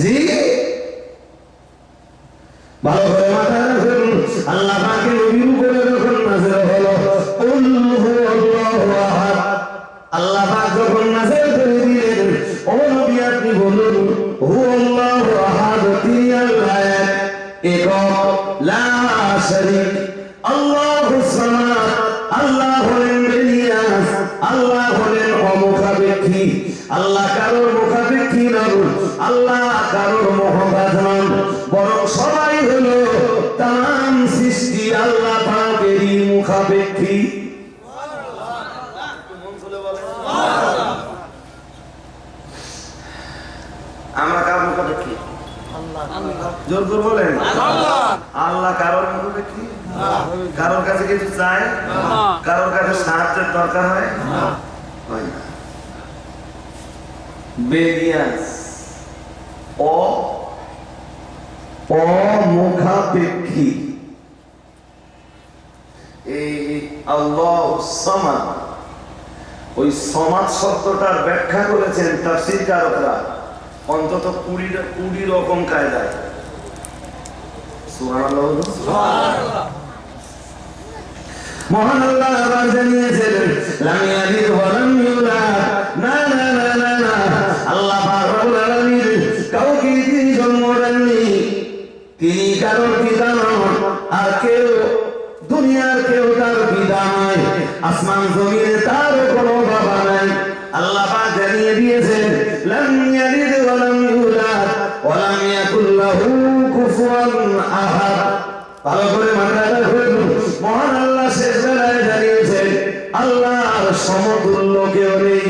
জি, ভালো করে মাথায় রাখুন, আল্লাহ পাকের নবীর উপরে যখন নাযিল হলো কুল হুয়াল্লাহু আহাদ, আল্লাহ পাক যখন নাযিল করে দিলেন, ও নবী আপনি বলুন হুয়াল্লাহু আহাদ, তিনি আল্লাহ এক, একক, লা শারীক, আল্লাহুস সামাদ, আল্লাহ হলেন বেনিয়াস, আল্লাহ হলেন অমুখাপেক্ষী, আল্লাহ কারোর মুখাপেক্ষী নন, আল্লাহ কারোর মুখাপেক্ষী নন, বরং সবাই হলো তাম সৃষ্টি আল্লাহ পাকেরই মুখাপেক্ষী। আমরা কার মুখাপেক্ষী? জোর জোর বলেন আল্লাহ কারোর মুখাপেক্ষী? কারোর কাছে কিছু চায়? কারোর কাছে সাহায্যের দরকার হয়? হয় না। বেনিয়াস, অমুখাপেক্ষী। এই আল্লাহুস সামাদ, ওই সমাদ শব্দটার ব্যাখ্যা করেছেন তাফসীরকারকরা অন্তত 20 রকম কায়দায়। সুবহানাল্লাহ। মহান আল্লাহ আবার জানিয়েছেন লাম ইয়ালিদ ওয়া লাম ইউলাদ, না না না না না, আল্লাহ পাক রব্বুল আলামিন কাউকে তিনি জন্ম দেননি, তিনি কারোর পিতা নন, আর কেউ দুনিয়ার কেউ তার পিতা নয়, আসমান জমিনে তার কোনো বাবা নাই। আল্লাহ পাক জানিয়ে দিয়েছেন লাম ইয়ালিদ ওয়া লাম ইউলাদ ওয়া লাম ইয়াকুল লাহু কুফুয়ান আহাদ। ভালো করে মাথায় রাখুন, মহান আল্লাহ শেষ বেলায় জানিয়েছেন আল্লাহর সমতুল্য কেউ নেই,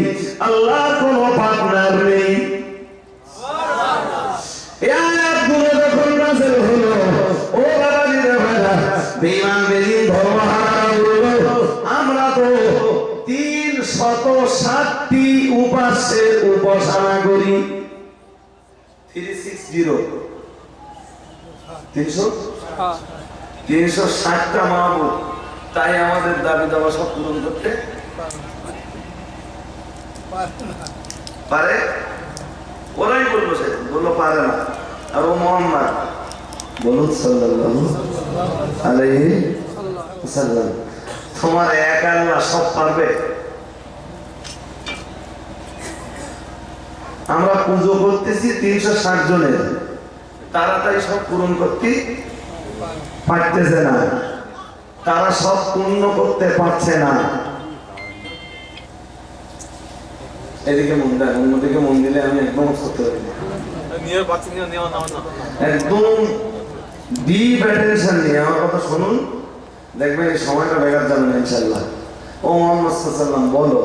আল্লাহর কোনো পার্টনার নেই। এই আয়াতগুলো যখন নাযিল হলো, ও বাবাজিরা ভাইরা, বেঈমান বেঈন ধর্মহারারা বলল আমরা তো 360টি উপাস্যের উপাসনা করি। 360টা মাহবুদ, তাই আমাদের দাবি দাবা সব পূরণ করতে পারে? ওরাই বলবো, সে বললো পারে না। আর ও মুহাম্মদ বলুন সাল্লাল্লাহু আলাইহি ওয়াসাল্লাম, তোমার এক আল্লাহ সব পারবে? আমরা পুজো করতেছি 360 জনের, তারা তাই সব পূরণ করতে পারতেছে না, তারা সব পূর্ণ করতে পারছে না। এদিকে মন দেন, অন্যদিকে মন দিলে আমি একদম সত্য হই না। একদম ডিপ অ্যাটেনশন নিয়ে আমার কথা শুনুন, দেখবেন এই সময়টা বেকার যাবে না ইনশাআল্লাহ। ও মুহাম্মদ সাল্লাল্লাহু আলাইহি ওয়াসাল্লাম বলো,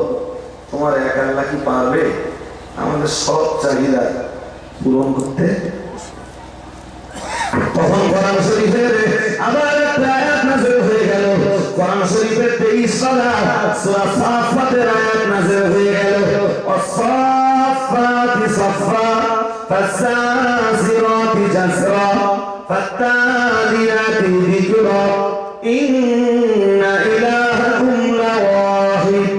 তোমার এক আল্লাহ কি পারবে আমাদের সব চাহিদা পূরণ করতে? তখন কোরআন শরীফের আবার একটা আয়াত নাযিল হয়ে গেল, কোরআন শরীফের 23 পারা সূরা সাফফাতের আয়াত নাযিল হয়ে গেল, ওয়াস-সাফফাতি সাফফা ফাস-সাজিরাতি জাসরা ফাত-তালিয়াতি যিকরা ইন্না ইলাহাকুম লাওয়াহিদ।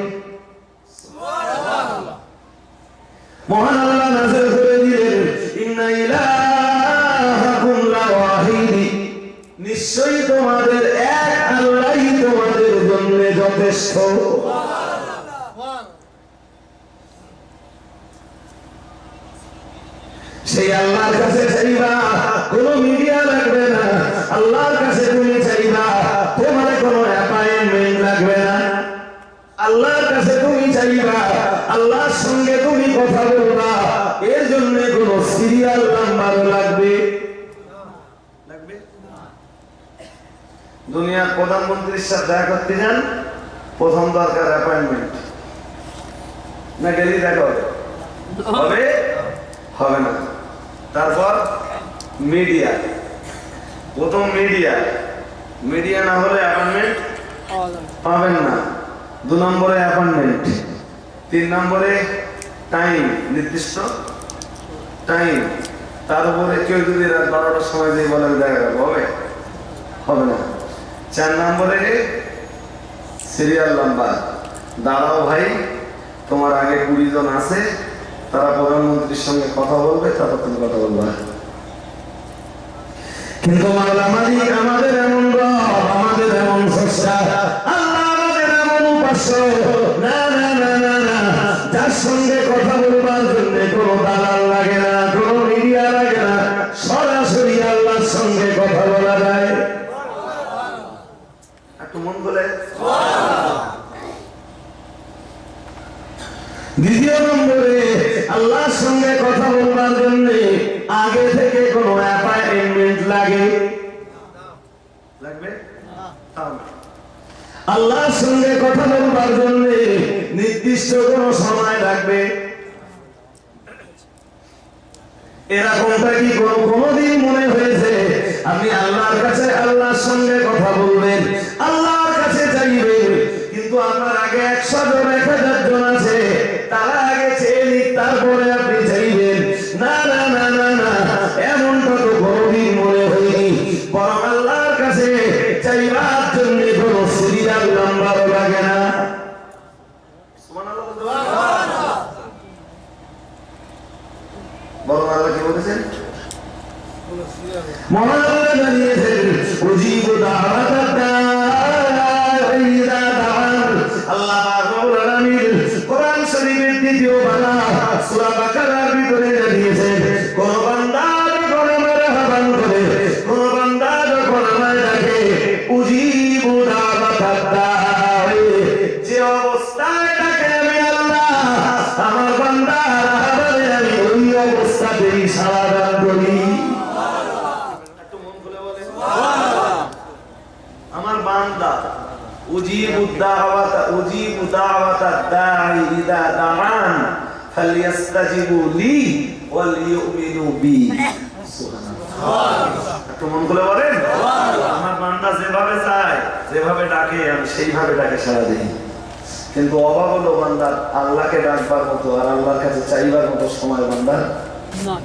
সুবহানাল্লাহ। মহান আল্লাহ নাযিল করে দিলেন ইন্না ইলাহাকুম লাওয়াহিদ, নিশ্চয়ই তোমাদের এক আল্লাহই তোমাদের জন্য যথেষ্ট। সেই আল্লাহর কাছে চাইবা, কোনো মিডিয়া লাগবে না। আল্লাহর কাছে তুমি চাইবা, তোমার কোনো কথা বলবা এর জন্য কোন সিরিয়াল নাম্বার লাগবে? দুনিয়ার প্রধানমন্ত্রীর সাথে দেখা করতে যান, প্রথম দরকার অ্যাপয়েন্টমেন্ট, না গেলি দেখা হবে? হবে হবে না। তারপর মিডিয়া, প্রথম মিডিয়া, মিডিয়া না হলে অ্যাপয়েন্টমেন্ট পাবেন না। 2 নম্বরে অ্যাপয়েন্টমেন্ট, 3 নম্বরে টাইম, নির্দিষ্ট টাইম। তার উপরে কেউ যদি রাত 12টার সময় দিয়ে বলেন দেখা যাবে, হবে হবে না। 4 নম্বরে সিরিয়াল নাম্বার, দাঁড়াও ভাই, তোমার আগে 20 জন আছে, তারা প্রধানমন্ত্রীর সঙ্গে কথা বলবে, তারপর তুমি কথা বলবা। কিন্তু মাওলা মালিক আমাদের এমন রব, আমাদের এমন স্রষ্টা, আল্লাহ আমাদের এমন উপাস্য, না না না না না, যার সঙ্গে কথা বলবার জন্য কোনো দালাল লাগে না, কোনো মিডিয়া লাগে না, সরাসরি আল্লাহর সঙ্গে কথা বলা যায়। একটু মন বলে। দ্বিতীয় নম্বরে আল্লাহর সঙ্গে কথা বলবার জন্য আগে থেকে কোনো অ্যাপয়েন্টমেন্ট লাগবে? আল্লাহর সঙ্গে কথা বলবার জন্য নির্দিষ্ট কোনো সময় লাগবে? এরকমটা কি কোনোদিন মনে হয়েছে আপনি আল্লাহর কাছে আল্লাহর সঙ্গে কথা বলবেন, আল্লাহর কাছে চাইবেন, কিন্তু আপনার আগে 100 জন 1000 জন আছে, তারা আগে চেয়ে নিক, তারপরে আপনি চাইবেন? না না না না না, এমনটা তো কোনোদিন মনে হয়নি। বরং আল্লাহর কাছে চাইবার জন্য কোনো সিরিয়াল নাম্বার লাগে না। বরং আল্লাহ কি বলেছেন? মহান আল্লাহ জানিয়েছেন, উজিবু দাওয়াতাদ দাঈ ইযা দাআন। আল্লাহ রাব্বুল আলামিন কোরআন শরীফের 2য় পারা সূরা বাকারার ভিতরে জানিয়েছেন, কোন বান্দা যখন আমার আহ্বান করে, কোন বান্দা যখন আমায় ডাকে, উজিবু দাওয়াতাদ দাঈ, যে অবস্থায় ডাকে আমি আল্লাহ, আমার বান্দার আহ্বানে আমি ওই অবস্থাতেই সাড়া দান করি। আমার বান্দা উজিবু দাওয়াতাদ দাঈ ইযা দাআন ফালইস্তাজিবু লি ওয়াল ইউমিনু বি। সুবহানাল্লাহ। একটু মন খুলে বলেন, আমার বান্দা যেভাবে চায়, যেভাবে ডাকে, আমি সেইভাবে ডাকে সাড়া দিই। কিন্তু অভাব হলো বান্দার আল্লাহকে ডাকবার মতো আর আল্লাহর কাছে চাইবার মতো সময় বান্দার না।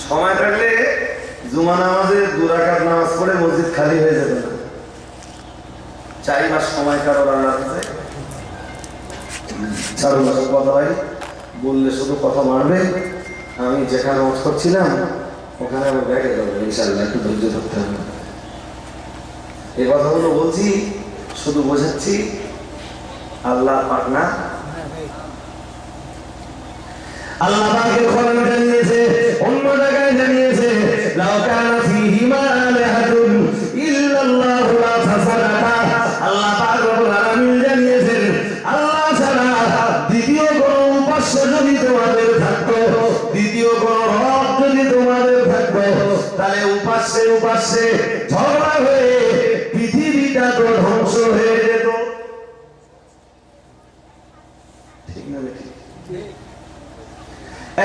সময় থাকলে জুমা নামাজে 2 রাকাত নামাজ পড়ে মসজিদ খালি হয়ে যেত না। 4 মাস সময় কারোর আল্লাহর কাছে 4 মাস কথা হয়, বললে শুধু কথা মারবে। আমি যেখানে ওয়াজ করছিলাম ওখানে আমার ব্যাগে যাবে, ইনশাআল্লাহ একটু ধৈর্য ধরতে হবে। এই কথাগুলো বলছি, শুধু বোঝাচ্ছি আল্লাহ পাক না। আল্লাহ পাকের কোরআন জানিয়েছে, অন্য জায়গায় জানিয়েছে, লাউ কানা ফীহিমা আলিহাতুন ইল্লাল্লাহু লা ফাসাদাতা। আল্লাহ পাক রব্বুল আলামিন জানিয়েছেন, আল্লাহ ছাড়া দ্বিতীয় কোনো উপাস্য যদি তোমাদের থাকতো, দ্বিতীয় কোনো রব যদি তোমাদের থাকতো, তাহলে উপাস্যে ঝগড়া হয়ে পৃথিবীটা তো ধ্বংস হয়ে যেত। ঠিক না?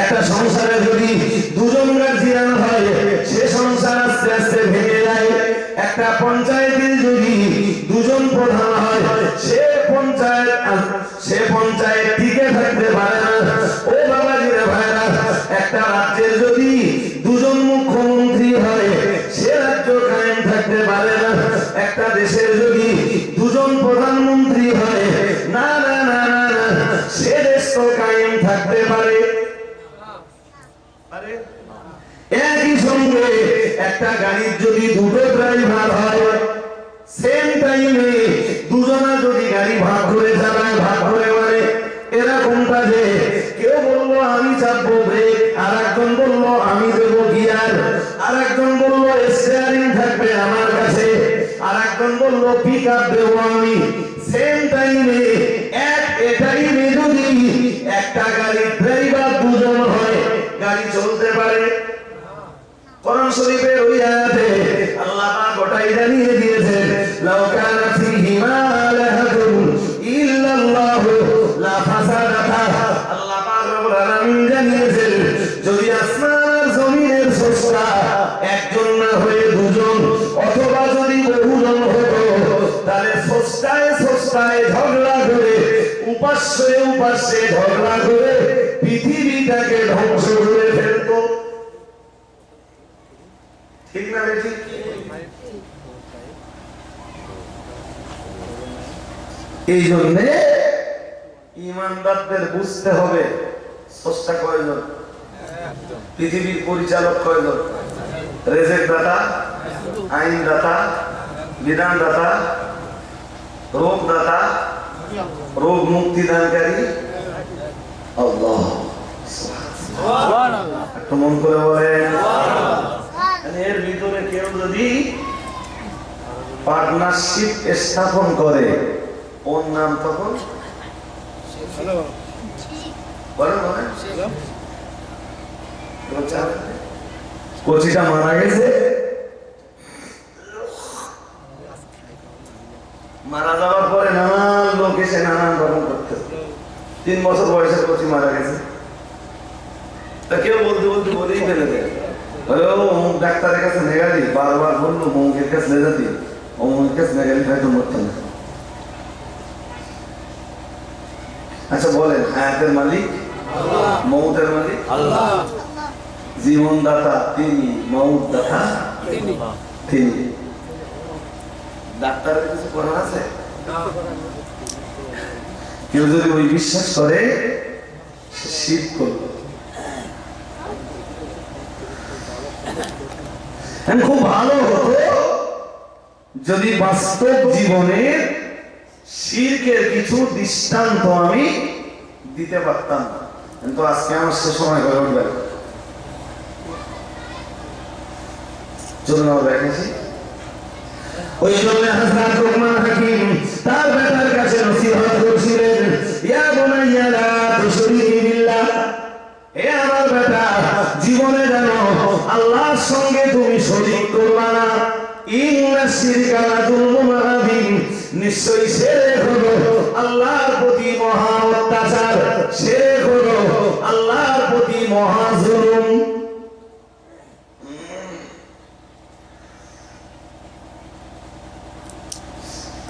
একটা সংসারে যদি 2 জন গার্জিয়ান হয়, সে সংসার আস্তে আস্তে ভেঙে যায়। একটা পঞ্চায়েতে যদি 2 জন প্রধান হয়, সে পঞ্চায়েত টিকে থাকতে পারে না। ও বাবাজিরা ভাইরা, একটা রাজ্যের যদি 2 জন মুখ্যমন্ত্রী হয়, সে রাজ্য কায়েম থাকতে পারে না। একটা দেশের যদি 2 জন প্রধানমন্ত্রী হয়, না না না না না, সে দেশ তো কায়েম থাকতে পারে। একই সঙ্গে একটা গাড়ির যদি 2টো ড্রাইভার হয়, সেম টাইমে 2 জনা যদি গাড়ি ভাগ করে চালায়, ভাগ করে মানে এরকমটা যে কেউ বললো আমি চাপবো ব্রেক, আর একজন বললো আমি দেবো গিয়ার, আর একজন বললো স্টিয়ারিং থাকবে আমার কাছে, আর একজন বললো পিক আপ দেবো আমি, সেম টাইমে এই টাইমে যদি একটা গাড়ির ড্রাইভার দুজন হয় গাড়ি চলতে পারে? কোরআন শরীফের ওই আয়াতে আল্লাহ পাক গোটাই জানিয়ে দিয়েছেন লাউ কানা ফীহিমা আলাহাতুন ইল্লাল্লাহু লা ফাসাদাতা। আল্লাহ পাক রব্বুল আলামিন জানিয়েছেন যদি আসমান আর জমিনের স্রষ্টা একজন না হয়ে দুজন অথবা যদি বহুজন হতো তাহলে স্রষ্টায় ঝগড়া করে উপাস্যে ঝগড়া করে পৃথিবীটাকে ধ্বংস করে ফেলতো। ঠিক না বেঠিক? এই জন্যে ইমানদারদের বুঝতে হবে স্রষ্টা কয়জন, পৃথিবীর পরিচালক কয়জন, রেজেক দাতা, আইন দাতা, বিধান দাতা, রোগ দাতা, রোগ মুক্তি দানকারী আল্লাহ। একটু মন করে বলেন। এর ভিতরে কেউ যদি পার্টনারশিপ স্থাপন করে ওর নাম তখন কোচিটা মারা গেছে, মারা যাওয়ার পরে নানান লোক এসে নানান রকম করতে 3 বছর বয়সের কোচি মারা গেছে, তা কেউ বলতে বলতে বলেই ফেলে দেয় অমুক ডাক্তারের কাছে নেগালি, বারবার বললো অমুকের কাছে নেগালি, অমুকের কাছে নেগালি হয়তো মরত না। আচ্ছা বলেন, হায়াতের মালিক আল্লাহ, মৌতের মালিক আল্লাহ, জীবনদাতা তিনি, মৌত দাতা তিনি। ডাক্তারের কিছু করার আছে? কেউ যদি ওই বিশ্বাস করে সে শিরক করবে। খুব ভালো হতো যদি বাস্তব জীবনের শিরকের কিছু দৃষ্টান্ত আমি দিতে পারতাম, কিন্তু আজকে আমার সে সময় হয়ে উঠবে। চলুন আমরা দেখেছি ওই জন্য হযরত লুকমান হাকিম তার বেটার কাছে নসিহত করছিলেন, ইয়া বুনাইয়া লা তুশরিক বিল্লাহ, হে আমার বেটা জীবনে জানো আল্লাহর সঙ্গে তুমি শরীক করবা না। ইন্না শিরকা লাযুলমুন আযীম, নিশ্চয়ই শিরক হলো আল্লাহর প্রতি মহা অত্যাচার, শিরক হলো আল্লাহর প্রতি মহা জুলুম।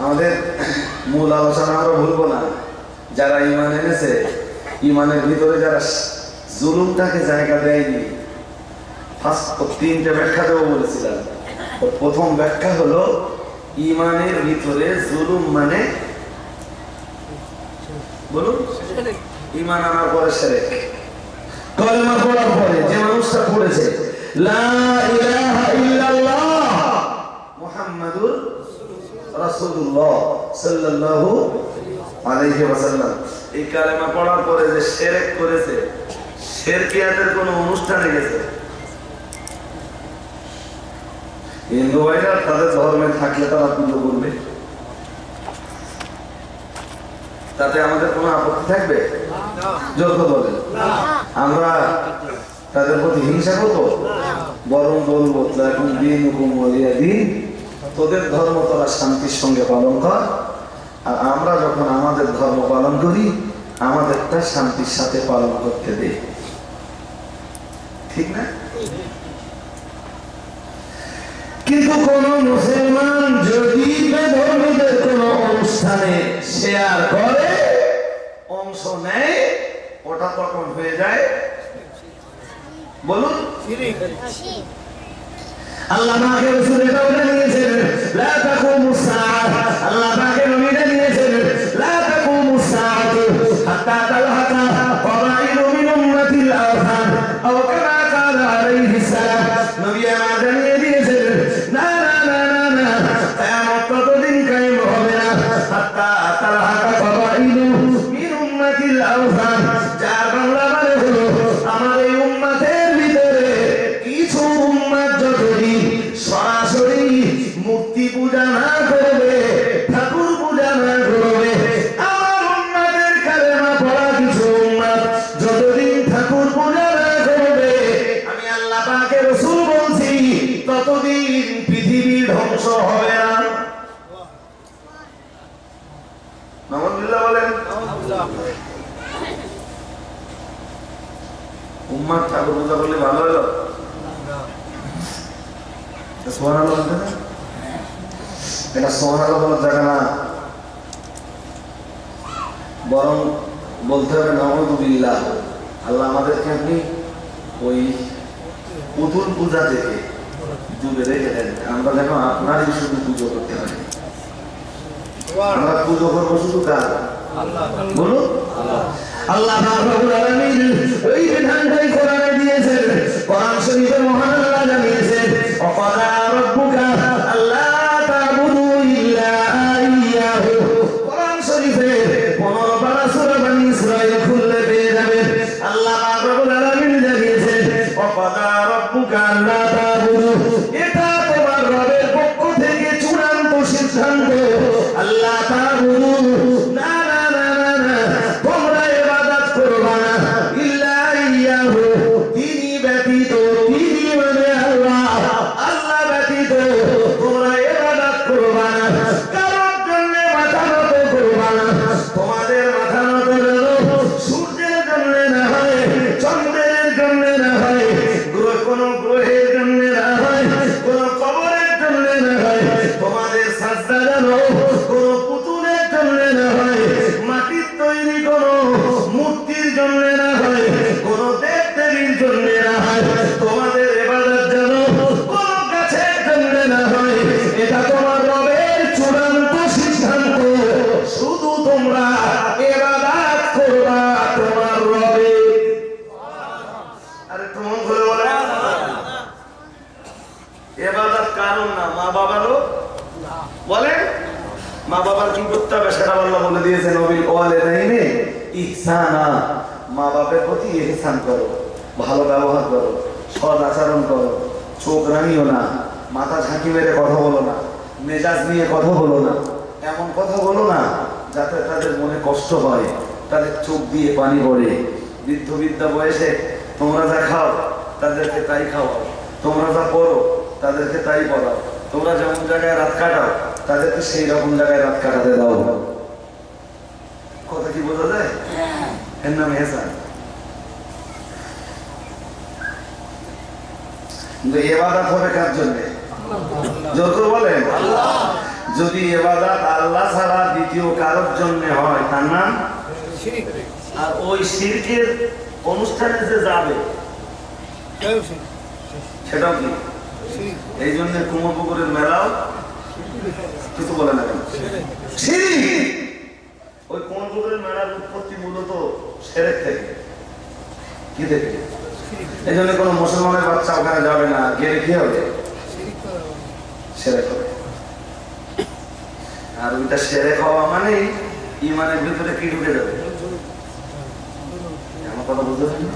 আমাদের মূল আলোচনা আমরা ভুলবো না, যারা ঈমান এনেছে ঈমানের ভিতরে যারা জুলুমটাকে জায়গা দেয়নি, ফার্স্ট 3টে ব্যাখ্যা দেবো বলেছিলাম। প্রথম ব্যাখ্যা হলো ঈমানের ভিতরে জুলুম মানে বলুন ঈমান আনার পরে শিরক, কলেমা পড়ার পরে যে মানুষটা পড়েছে লা ইলাহা ইল্লাল্লাহ মুহাম্মাদুর রাসূলুল্লাহ সাল্লাল্লাহু আলাইহি ওয়াসাল্লাম, এই কালেমা পড়ার পরে যে শিরক করেছে, শিরকিয়াতের কোন অনুষ্ঠানে গেছে, হিন্দু ভাইরা তাদের ধর্মে থাকলে তারা পুজো করবে, তাতে আমাদের কোনো আপত্তি থাকবে? জোর করে বলেন, আমরা তাদের প্রতি হিংসা করবো? বরং বলবো এখন দিন হুকুম ওয়ালিয়া দিন, তোদের ধর্ম তোরা শান্তির সঙ্গে পালন কর, আর আমরা যখন আমাদের ধর্ম পালন করি আমাদেরটা শান্তির সাথে পালন করতে দে। ঠিক না? কিন্তু কোন মুসলমান যদি বেধর্মীদের কোন অনুষ্ঠানে শেয়ার করে, অংশ নেয়, ওটা তখন হয়ে যায় বলুন শিরক। আল্লাহ পাকের রাসূল এটা জানিয়েছেন লা তাকুমুস সাআহ, আল্লাহ পাকের নবী জানিয়েছেন লা তাকুমুস সাআহ হাত্তা তালহাকা ফারাইদু মিন উম্মাতিল আওসান আও কামা ক্বালা আলাইহিস সালাম। নবী আমার জানিয়ে দিয়েছেন না না না না না, কিয়ামত ততদিন কায়েম হবে না হাত্তা তালহাকা ফারাইদু মিন উম্মাতিল আওসান, যার বাংলা মানে হলো আমার এই উম্মতের ভিতরে কিছু উম্মত যতদিন সরাসরি মূর্তি পূজা না করবে, ঠাকুর পূজা ধ্বংস হবে না। নাউযুবিল্লাহ বলেন। উম্মাহ ঠাকুর পূজা করলে ভালো হলো। সুবহানাল্লাহ বলতে না, এটা সুবহানাল্লাহ বলার জায়গা না, বরং বলতে হবে নাউযুবিল্লাহ। আল্লাহ আমাদেরকে আপনি ওই পুতুল পূজা থেকে দূরে রেখে দেন, আমরা যেন আপনারই শুধু পুজো করতে পারি। আমরা পুজো করবো শুধু কার? বলুন আল্লাহ রাব্বুল আলামিন ওই বিধানটাই কোরআনে দিয়েছেন। কোরআন শরীফে মহান আল্লাহ জানিয়েছেন, ওয়াকাদা রাব্বুকা আল্লা তা'বুদু ইল্লা ইয়্যাহু। কোরআন শরীফে 15 পারা সূরা বনী ইসরাঈল খুললে পেয়ে যাবেন। আল্লাহ রাব্বুল আলামিন জানিয়েছেন, ওয়াকাদা রাব্বুকা আল্লা তা'বুদু। এটা তোমার রবের পক্ষ থেকে চূড়ান্ত সিদ্ধান্ত। আল্লাহ তা'বুদু, না না না না না, তোমরা ইবাদত করবা না ইল্লা ইয়্যাহু, তিনি ব্যতীত, তিনি মানে আল্লাহ, আল্লাহ ব্যতীত তোমরা ইবাদত করবা না। কারোর জন্য মাথা নত করবা না। তোমাদের মাথা নত যেন সূর্যের জন্য না হয়, চন্দ্রের জন্য না হয়, কোন গ্রহের জন্য না হয়, কোন কবরের জন্য না হয়। তোমাদের সাজদা যেন কোন পুতুলের জন্য না হয়, মাটির তৈরি কোন মূর্তির জন্য না হয়, কোন দেব দেবীর জন্য না হয়। তোমাদের ইবাদত যেন কোন গাছের জন্য না হয়। এটা তোমার রবের চূড়ান্ত সিদ্ধান্ত। শুধু তোমরা ইবাদত করবা তোমার রবের। আরে তোমার ঘরে বলে ইবাদত কারণ না, মা বাবারও বলে। মা বাবার কি করতে হবে সেটা আল্লাহ বলে দিয়েছেন, ওয়াবিল ওয়ালিদাইনি ইহসানা। মা বাবার প্রতি ইহসান করো, ভালো ব্যবহার করো, সৎ আচরণ করো, চোখ রাঙিও না, মাথা ঝাঁকি মেরে কথা বলো না, মেজাজ নিয়ে কথা বলো না, এমন কথা বলো না যাতে তাদের মনে কষ্ট হয়, তাদের চোখ দিয়ে পানি পড়ে। বৃদ্ধ বৃদ্ধা বয়সে তোমরা যা খাও তাদেরকে তাই খাওয়াও, তোমরা যা পড়ো তাদেরকে তাই পড়াও, তোমরা যেমন জায়গায় রাত কাটাও তাদেরকে সেই রকম জায়গায় রাত কাটাতে দাও। কথা কি বোঝা যায়? এর নাম এহসান। কিন্তু ইবাদত হবে কার জন্য? জোর করে বলেন আল্লাহ। যদি ইবাদত আল্লাহ ছাড়া দ্বিতীয় কারোর জন্য হয় তার নাম শিরক। আর ওই শিরকের অনুষ্ঠানে যে যাবে সেটাও কি? এই জন্য কুমোরপুকুরের মেলাও কিছু বলে না কেন? শিরক। ওই কুমোরপুকুরের মেলার উৎপত্তি মূলত শিরক থেকে। কি থেকে? এই জন্য কোনো মুসলমানের বাচ্চা ওখানে যাবে না, গেলে কি হবে? শিরক হবে। আর ওইটা শিরক হওয়া মানে ঈমানের ভিতরে কি ঢুকে যাবে? আমার কথা বুঝতে পারছেন?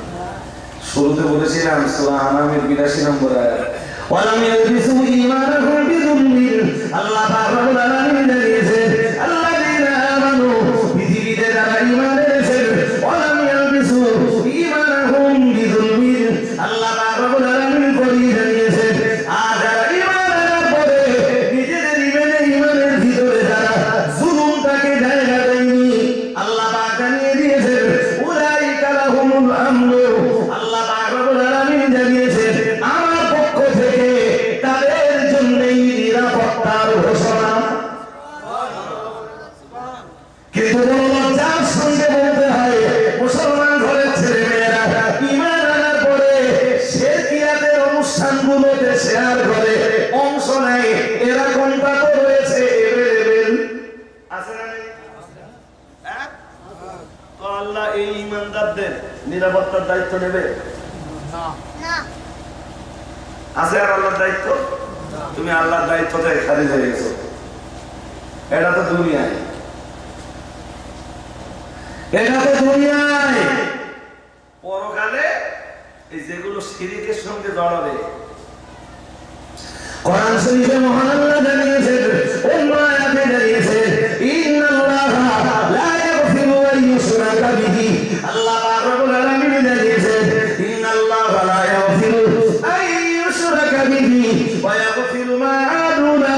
শুরুতে বলেছিলাম সূরা আনামের 82 নম্বর আয়াত, ওয়ালাম ইয়ালবিসু ঈমানাহুম বিযুলমিন। আল্লাহ রাব্বুল আলামিন জানিয়েছেন, আল্লাযীনা আমানু, পৃথিবীতে যারা ঈমান এনেছে, ওয়ালাম ইয়ালবিসু ঈমানাহুম বিযুলমিন। আল্লাহ রাব্বুল আলামিন করিয়ে জানিয়েছেন, আর যারা ঈমান আনার পরে নিজেদের ঈমানের ভিতরে যারা জুলুমটাকে জায়গা দেয়নি, আল্লাহ পাক জানিয়ে দিয়েছেন, উলাইকা লাহুমুল আমনু। আল্লাহ রাব্বুল আলামিন জানিয়েছেন, আমার পক্ষ থেকে তাদের জন্যই নিরাপত্তার ঘোষণা। কিন্তু লজ্জার সঙ্গে বলতে হয়, মুসলমান ঘরের ছেলে মেয়েরা ঈমান আনার পরে শিরকিয়াতের অনুষ্ঠানগুলোতে শেয়ার করে অংশ নেয়। এরকমটা তো রয়েছে এভেলেবেল, আছে না নেই? তো আল্লাহ এই ঈমানদারদের নিরাপত্তার দায়িত্ব নেবে না? আছে আর আল্লাহর দায়িত্ব? তুমি আল্লাহর দায়িত্ব থেকে খারিজ হয়ে গেছো। এটা তো দুনিয়ায়, এটা তো দুনিয়ায়। পরকালে এই যেগুলো শিরকের সঙ্গে জড়াবে, কোরআন শরীফে মহান আল্লাহ জানিয়েছেন, অন্য আয়াতে জানিয়েছেন, ইন্নাল্লাহা লা ইয়াগফিরু আন ইউশরাকা বিহি। আল্লাহ রাব্বুল আলামিন জানিয়েছেন, ইন্নাল্লাহা লা ইয়াগফিরু আন ইউশরাকা বিহি ওয়া ইয়াগফিরু মা দুনা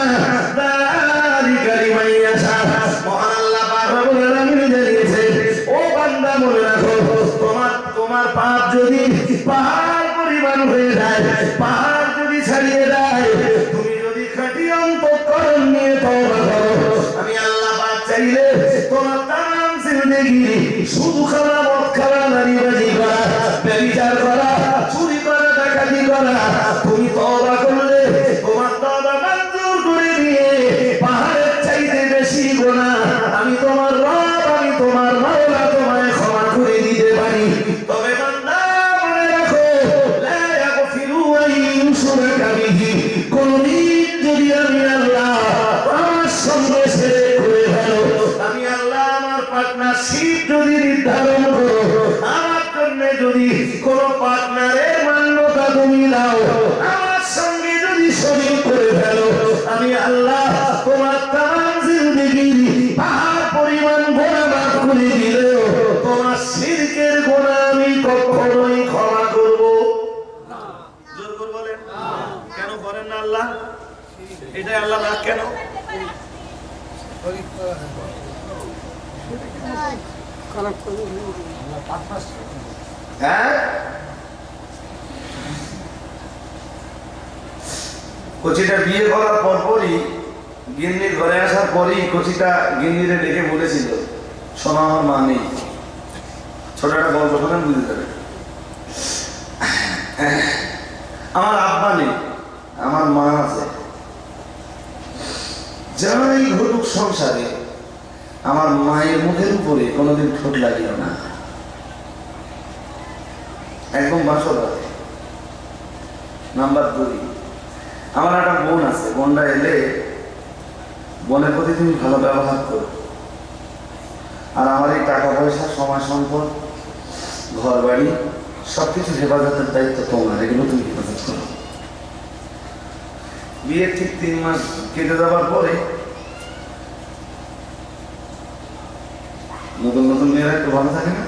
জিন্দেগি শুধু খাওয়া, মদ খাওয়া, নারীবাজি করা, ব্যভিচার করা, চুরি করা, ডাকাতি করা। তুমি তওবা করলে তোমার তওবা মঞ্জুর করে দিয়ে পাহাড়ের চাইতে বেশি গুনাহ আমি তোমার রব, আমি তোমার মাওলা তোমায় ক্ষমা করে দিতে পারি। তবে বান্দা মনে রাখো, লা ইয়াগফিরু আন ইউশরাকা বিহি, কোনদিন যদি আমি আল্লাহ আমার সঙ্গে শিরক করে ফেলো, আমি আল্লাহ আমার পার্টনারশিপ যদি নির্ধারণ করো, আমার জন্য যদি কোন পার্টনারের মান্যতা তুমি দাও, আমার সঙ্গে যদি শরীক করে ফেলো, আমি আল্লাহ তোমার তামাম জিন্দেগি পাহাড় পরিমাণ গুনাহ মাফ করে দিলেও তোমার শিরকের গুনাহ আমি কখনোই ক্ষমা করব না। জোর করে বলেন কেন করেন না আল্লাহ? এটা আল্লাহ রাগ কেন? হ্যাঁ, কচিটা বিয়ে করার পরপরই, গিন্নির ঘরে আসার পরেই কচিটা গিন্নিরে ডেকে বলেছিল, শোনো আমার মা নেই। ছোট একটা গল্প শোনেন, বুঝতে পারবেন। আমার আব্বা নেই, আমার মা আছে। যাই ঘটুক সংসারে, আমার মায়ের মুখের উপরে কোনোদিন ঠোঁট লাগিও না, একদম বাসর আছে। নাম্বার 2, আমার একটা বোন আছে, বোনটা এলে বোনের প্রতি তুমি ভালো ব্যবহার করো। আর আমার এই টাকা পয়সা, সময় সম্পদ, ঘর বাড়ি সবকিছু হেফাজতের দায়িত্ব তোমার, এগুলো তুমি হেফাজত করো। বিয়ের ঠিক 3 মাস কেটে যাওয়ার পরে নতুন নতুন মেয়েরা একটু ভালো থাকে না,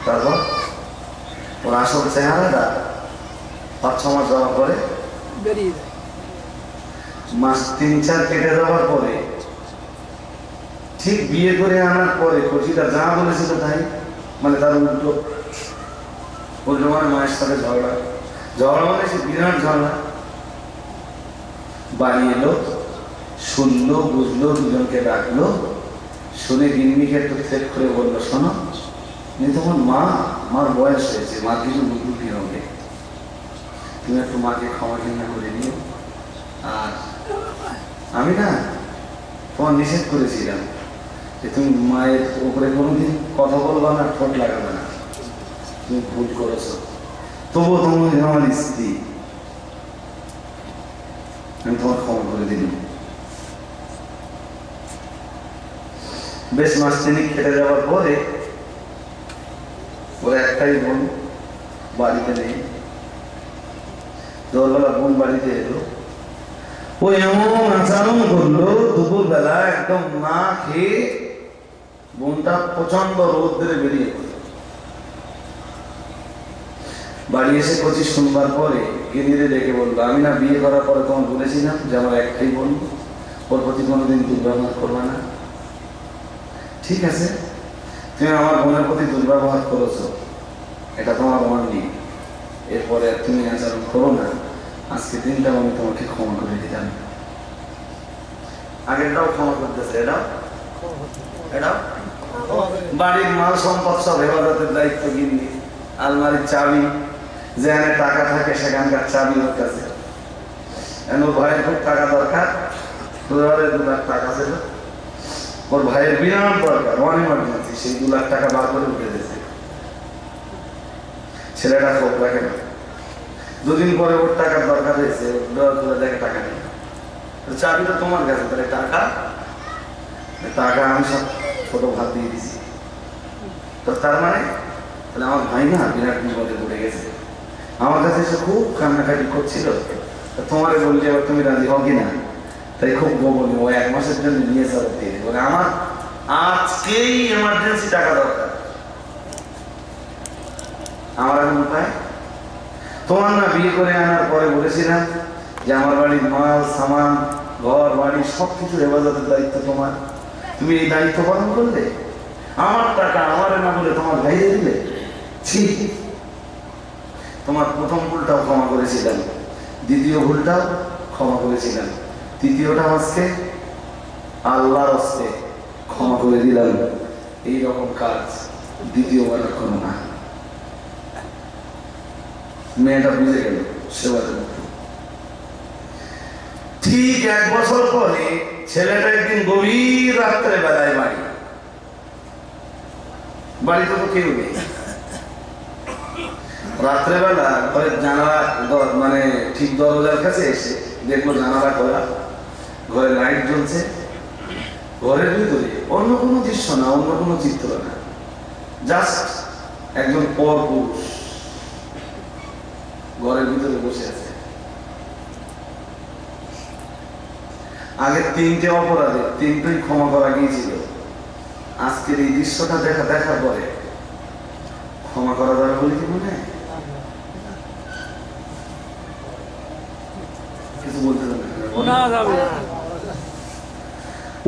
তারপর ওর আসল চেহারাটা 5-6 মাস যাওয়ার পরে বেরিয়ে যায়। মাস 3-4 কেটে যাওয়ার পরে, ঠিক বিয়ে করে আনার পরে কচিটা যা বলেছিল তাই, মানে তার উল্টো মানে মায়ের সাথে ঝগড়া মানে সে বিরাট ঝগড়া। বাড়ি এলো, শুনলো, বুঝলো, দুজনকে ডাকলো, শুনে গিন্নিকে একটু চেক করে বললো, শোনো তোমার মার বয়স হয়েছে, মা কিছু বুদ্ধি হবে, তুমি একটু মাকে ক্ষমা ঘৃণা করে নিও। আর আমি না তোমার নিষেধ করেছিলাম যে তুমি মায়ের উপরে কোনোদিন কথা বলবা না, ঠোঁট লাগাবে না, তুমি ভুল করেছো, তবুও তুমি আমার স্ত্রী, আমি তোমার ক্ষমা করে দিলাম। বেশ মাস 3 কেটে যাওয়ার পরে ওরা একটাই বোন বাড়িতে নেই। দোলবেলা বোন বাড়িতে এলো, ও এমন আচরণ করলো, দুপুর বেলা একদম না খেয়ে বোনটা প্রচন্ড রোদ্রে বেরিয়ে পড়ল। বাড়ি এসে কচি শুনবার পরে গিন্নিরে ডেকে বললো, আমি না বিয়ে করার পরে তোমার বলেছিলাম যে আমার একটাই বোন, ওর প্রতি কোনোদিন দুর্ব্যবহার করবে না। ঠিক আছে, তুমি আমার বোনের প্রতি দুর্ব্যবহার করেছো, এটা তোমার বোন নেই, এরপরে তুমি আচরণ করো না, আজকে দিনটা আমি তোমাকে ক্ষমা করে দিলাম। আগেরটাও ক্ষমা করতেছে, এটাও বাড়ির মাল সম্পদ সব হেফাজতের দায়িত্ব গিন্নি। আলমারির চাবি, যেখানে টাকা থাকে সেখানকার চাবি ওর কাছে। ওর ভাইয়ের খুব টাকা দরকার, 2 লাখ টাকা ছিল, ওর ভাইয়ের বিরাট দরকার, ওয়ান ইমার্জেন্সি, সেই 2 লাখ টাকা বার করে উঠে দিয়েছে। ছেলেটা খোঁজ রাখে না, 2 দিন পরে ওর টাকার দরকার হয়েছে, দেখে টাকা নেই, চাবি তো তোমার কাছে, তাহলে টাকা আমি সব ছোট ভাত দিয়ে দিছি। তো তার মানে তাহলে আমার ভাই না বিরাট বিপদে পড়ে গেছে, আমার কাছে এসে খুব কান্নাকাটি করছিল, তোমারে বললে এবার তুমি রাজি হও কিনা, তাই খুব গোপন ও 1 মাসের জন্য নিয়ে যাবো দিয়ে বলে, আমার আজকেই এমার্জেন্সি টাকা দরকার, আমার এখন উপায়। তোমার না বিয়ে করে আনার পরে বলেছিলাম যে আমার বাড়ির মাল সামান, ঘর বাড়ি সবকিছু হেফাজতের দায়িত্ব তোমার, তুমি এই দায়িত্ব পালন করলে, আমার টাকা আমারে না বলে তোমার ভাইয়ে দিলে। ঠিক, তোমার প্রথম ভুলটাও ক্ষমা করেছিলাম, দ্বিতীয় ভুলটাও ক্ষমা করেছিলাম, তৃতীয়টা আজকে আল্লাহর হস্তে ক্ষমা করে দিলাম, এই রকম কাজ দ্বিতীয়বার আর করো না। মেয়েটা বুঝে গেল সেবাতে মুক্ত। ঠিক 1 বছর পরে ছেলেটা একদিন গভীর রাত্রে বেলায় বাড়িতে তো কেউ নেই, রাত্রেবেলা ঘরের জানালা মানে ঠিক দরজার কাছে এসে দেখলো জানালা খোলা, ঘরে লাইট জ্বলছে, ঘরের ভিতরে অন্য কোনো দৃশ্য না, অন্য কোনো চিত্র না, জাস্ট একজন পর পুরুষ ঘরের ভিতরে বসে আছে। আগে 3টে অপরাধে 3টোই ক্ষমা করা গিয়েছিল, আজকের এই দৃশ্যটা দেখার পরে ক্ষমা করা যাবে বলে কি মনে হয়? কিছু বলতে যাবে?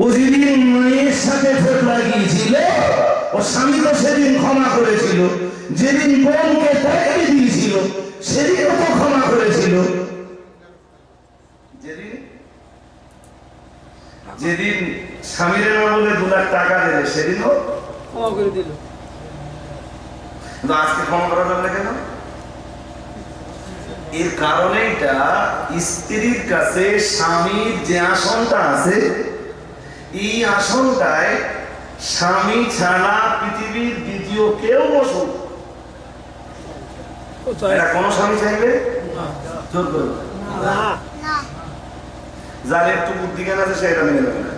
ও যেদিন মায়ের সাথে ঠোঁট লাগিয়েছিল, ও স্বামী তো সেদিন ক্ষমা করেছিল, যেদিন বোনকে তাকে দিয়েছিল সেদিনও তো ক্ষমা করেছিল, যেদিন স্বামীর না বলে 2 লাখ টাকা দিলে সেদিনও ক্ষমা করে দিল। কিন্তু আজকে ক্ষমা করা যাবে না কেন? এর কারণে এটা স্ত্রীর কাছে স্বামীর যে আসনটা আছে, এই আসনটায় স্বামী ছাড়া পৃথিবীর দ্বিতীয় কেউ বসুক, এটা কোন স্বামী চাইবে জোর করবে না। যার একটু বুদ্ধি জ্ঞান আছে সেটা মেনে নেবে না,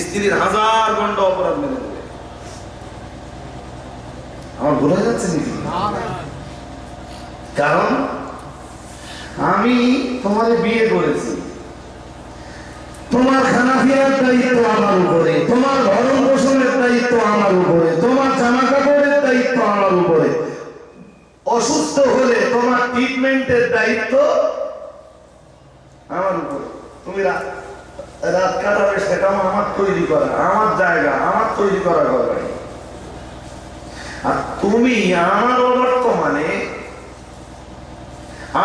স্ত্রীর 1000 ঘন্টা অপরাধ মেনে নেবে। আমার ভুল হয়ে যাচ্ছে নাকি? কারণ আমি তোমার বিয়ে করেছি, তোমার খানা পিয়ার দায়িত্ব আমার উপরে, তোমার ভরণ পোষণের দায়িত্ব আমার উপরে, তোমার জামা কাপড়ের দায়িত্ব আমার উপরে, অসুস্থ হলে তোমার ট্রিটমেন্টের দায়িত্ব আমার উপরে। তুমি রাত কাটাবে সেটাও আমার তৈরি করা, আমার জায়গা, আমার তৈরি করা ঘর বাড়ি। আর তুমি আমার বর্তমানে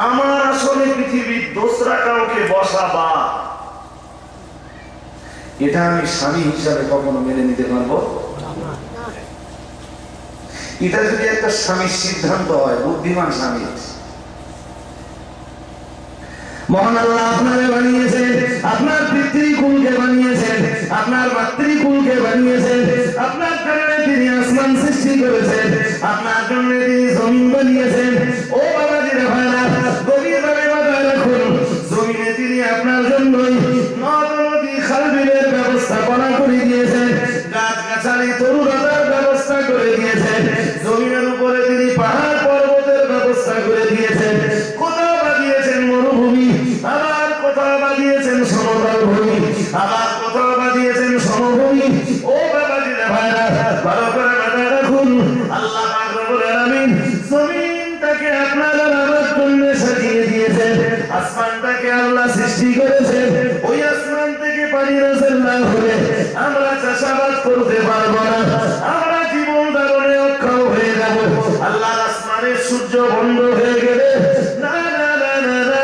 আমার আসলে পৃথিবীর দোসরা কাউকে বসাবা, এটা আমি স্বামী হিসাবে কখনো মেনে নিতে পারবো? এটা যদি একটা স্বামীর সিদ্ধান্ত হয়, বুদ্ধিমান স্বামী। মহান আল্লাহ আপনারে বানিয়েছেন, আপনার পিতৃকুলকে বানিয়েছেন, আপনার মাতৃকুলকে বানিয়েছেন, আপনার কারণে তিনি আসমান সৃষ্টি করেছেন, আপনার জন্য তিনি জমিন বানিয়েছেন। ও বাবাজিরা ভাইরা, গভীরভাবে মাথায় রাখুন, জমিনে তিনি আপনার জন্যই নদ-নদী, খাল-বিলের ব্যবস্থাপনা করে দিয়েছেন, গাছ-গাছালি, তরুলতার ব্যবস্থা করে দিয়েছেন, জমিনের উপরে তিনি পাহাড় পর্বতের ব্যবস্থা করে দিয়েছেন। কোথাও বানিয়েছেন মরুভূমি, আবার কোথাও বানিয়েছেন সমতল ভূমি, আবার কোথাও বানিয়েছেন সমভূমি। ও বাবাজিরা ভাইরা, ভালো করে মাথায় রাখুন, আল্লাহ পাক রব্বুল আলামিন জমিনটাকে আপনার আমার জন্য সাজিয়ে দিয়েছেন, আসমানটাকে আল্লাহ সৃষ্টি করেছেন। ওই আসমান থেকে পানি নাযিল না হলে আমরা চাষাবাদ করতে পারবো না, আমরা জীবন ধারণে অক্ষম হয়ে যাব। আল্লাহর আসমানের সূর্য বন্ধ হয়ে গেলে না না না না না,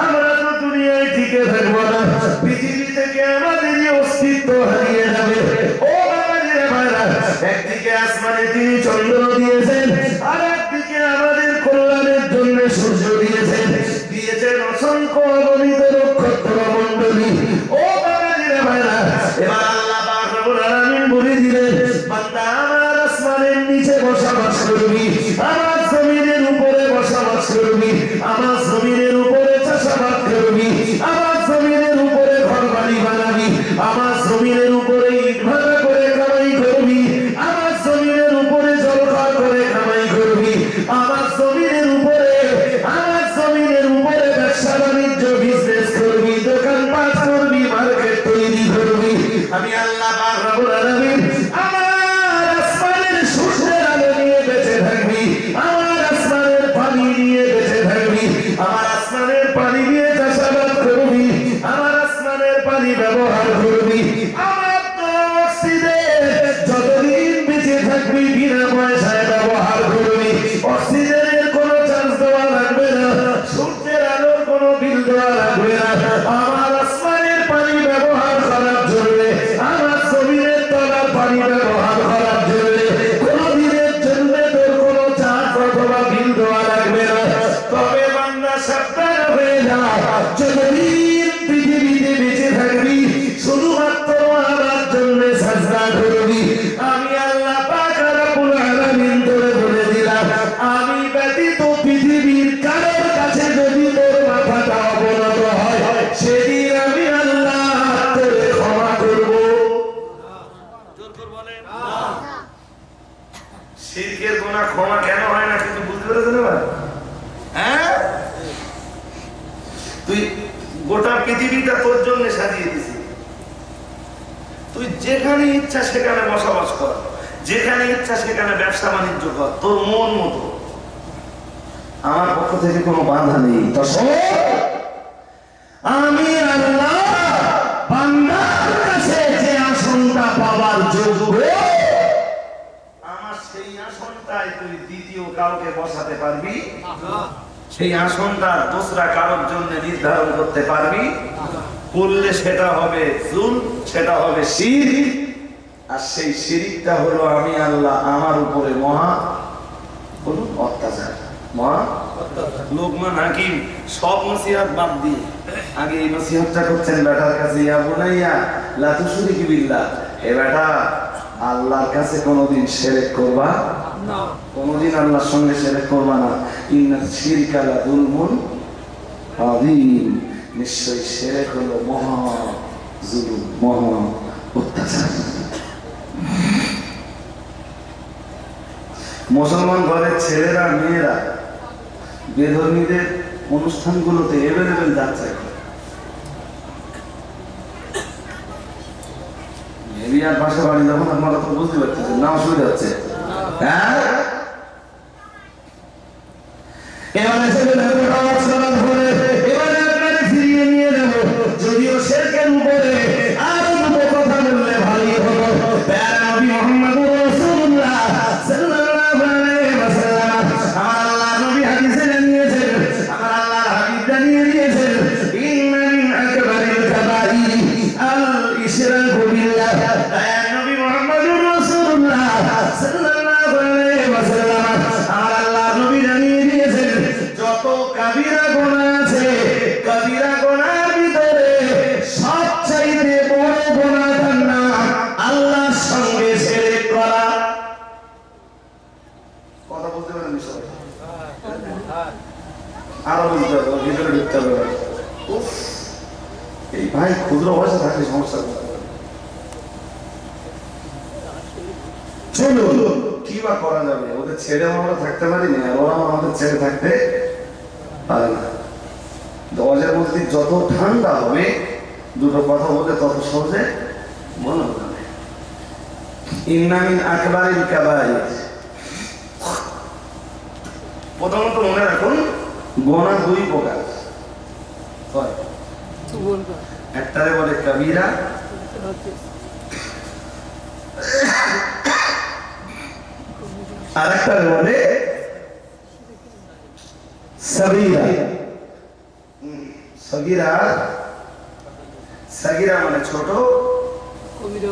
আমরা তো দুনিয়ায় টিকে থাকবো না, পৃথিবী থেকে আমাদের অস্তিত্ব হারিয়ে যাবে। ও বাবাজিরা ভাইরা, একদিকে আসমানে তিনি চন্দ্র দিয়েছেন, আর একদিকে আমাদের কল্যাণের জন্য সূর্য দিয়েছেন, দিয়েছেন অসংখ্য অগণিত নক্ষত্র মণ্ডলী। ও বাবাজিরা ভাইরা, এবার আল্লাহ পাক রব্বুল আলামিন বলে দিলেন, বান্দা আমার আসমানের নিচে বসবাস করবি, আমার জমিনের উপরে বসবাস করবি, আমার জমিনের উপরে চাষাবাদ করবি, আমার জমিনের উপরে ঘর বাড়ি বানাবি, আমার জমিনের উপরে ইট ভাটা করে কামাই করবি, আমার জমিনের উপরে জলখার করে কামাই করবি, আমার জমিনের উপরে ব্যবসা বাণিজ্য বিজনেস করবি, দোকানপাট করবি, মার্কেট তৈরি করবি। আমি আল্লাহ পাক রব্বুল আলামিন আমার আসমানের সূর্যের আলো নিয়ে বেঁচে থাকবি, আমার আসমানের পানি নিয়ে বেঁচে থাকবি, আমার আসমানের পানি দিয়ে চাষাবাদ করবি, আমার আসমানের পানি ব্যবহার করবি, আমার তো অক্সিজেন যতদিন বেঁচে থাকবি বিনা পয়সায় ব্যবহার করবি, অক্সিজেনের কোনো চার্জ দেওয়া লাগবে না, সূর্যের আলোর কোনো বিল দেওয়া লাগবে না, আমার আসমানের পানি ব্যবহার করার জন্য আমার সাবধান হয়ে যা, যতদিন পৃথিবীতে বেঁচে থাকবি শুধুমাত্র আমার জন্য সাজদা করবি। আমি আল্লাহ পাক রব্বুল আলামিন তোরে বলে দিলাম, আমি ব্যতীত পৃথিবীর কারোর কাছে যদি তোর মাথাটা অবনত হয়, সেদিন আমি আল্লাহ তোরে ক্ষমা করব। জোর করে বলেন শিরকের গুনাহ ক্ষমা কেন হয় না, কিন্তু বুঝতে পেরেছেন এবার? হ্যাঁ, তুই গোটা পৃথিবীটা তোর জন্য সাজিয়ে দিছিস, তুই যেখানে ইচ্ছা সেখানে বসবাস কর, যেখানে ইচ্ছা সেখানে ব্যবসা বাণিজ্য কর, তোর মন মতো। আমার পক্ষ থেকে কোনো বাধা নেই। তো আমি আল্লাহ বান্দার কাছে যে আসনটা পাওয়ার যোগ্য, আমার সেই আসনটাই তুই দ্বিতীয় কাউকে বসাতে পারবি, সেই আসনটা দোসরা কারোর জন্য নির্ধারণ করতে পারবি, করলে সেটা হবে জুল, সেটা হবে শিরক। আর সেই শিরকটা হলো আমি আল্লাহ আমার উপরে মহা বলুন অত্যাচার, মহা লোকমান হাকিম সব নসিহত বাদ দিয়ে আগে এই নসিহতটা করছেন বেটার কাছে, ইয়া বুনাইয়া লা তুশরিক বিল্লাহ, এ বেটা আল্লাহর কাছে কোনোদিন শিরক করবা না, কোনোদিন আল্লাহর সঙ্গে শিরক করবা না। ইন্না শিরকা লা যুলমুন আযীম, নিশ্চয়ই শিরক হলো মহা জুলুম, মহা অত্যাচার। মুসলমান ঘরের ছেলেরা মেয়েরা বেধর্মীদের অনুষ্ঠানগুলোতে এভেলেবেল যাচ্ছে। এরিয়ার পাশে বাড়ি যখন আপনারা তো বুঝতে পারতেছেন না, অসুবিধা হচ্ছে। হ্যাঁ, এবারে আপনাকে ফিরিয়ে নিয়ে যাবো, যদিও শিরকের উপরে আরো দুটো কথা বললে ভালোই হলো। প্যারা নবী মুহাম্মদুর রাসূলুল্লাহ সাল্লাল্লাহু আলাইহি ওয়াসাল্লাম, আমার আল্লাহ নবী হাদিসে জানিয়েছেন, আমার আল্লাহ হাবিব জানিয়ে দিয়েছেন, ইন্না মিন আকবারিল কাবাইর আল ইশরাকু বিল্লাহ। প্যারা নবী মুহাম্মদুর রাসূলুল্লাহ সাল্লাল্লাহু আলাইহি ওয়াসাল্লাম, আমার আল্লাহ নবী জানিয়ে দিয়েছেন, যত কাবিরা গুনাহ আছে, কাবিরা গুনাহের ভিতরে সবচাইতে বড় গুনাহটার নাম আল্লাহর সঙ্গে শিরক করা। কথা বলতে পারেন সবাই? আরো বলতে হবে, ভিতরে ঢুকতে হবে। উফ, এই ভাই ক্ষুদ্র বয়সে থাকলে সমস্যা চলুন, কি বা করা যাবে? ওদের ছেড়ে আমরা থাকতে পারি না, ওরা আমাদের ছেড়ে থাকতে পারে না। দরজার মধ্যে যত ঠান্ডা হবে, দুটো কথা বলে তত সহজে মনে হবে। ইন্না মিন আকবারিল কাবাইর, প্রথমত মনে রাখুন গুনাহ দুই প্রকার, একটারে বলে কাবিরা, আর একটারে বলে সগীরা। সগীরা, সগীরা মানে ছোট,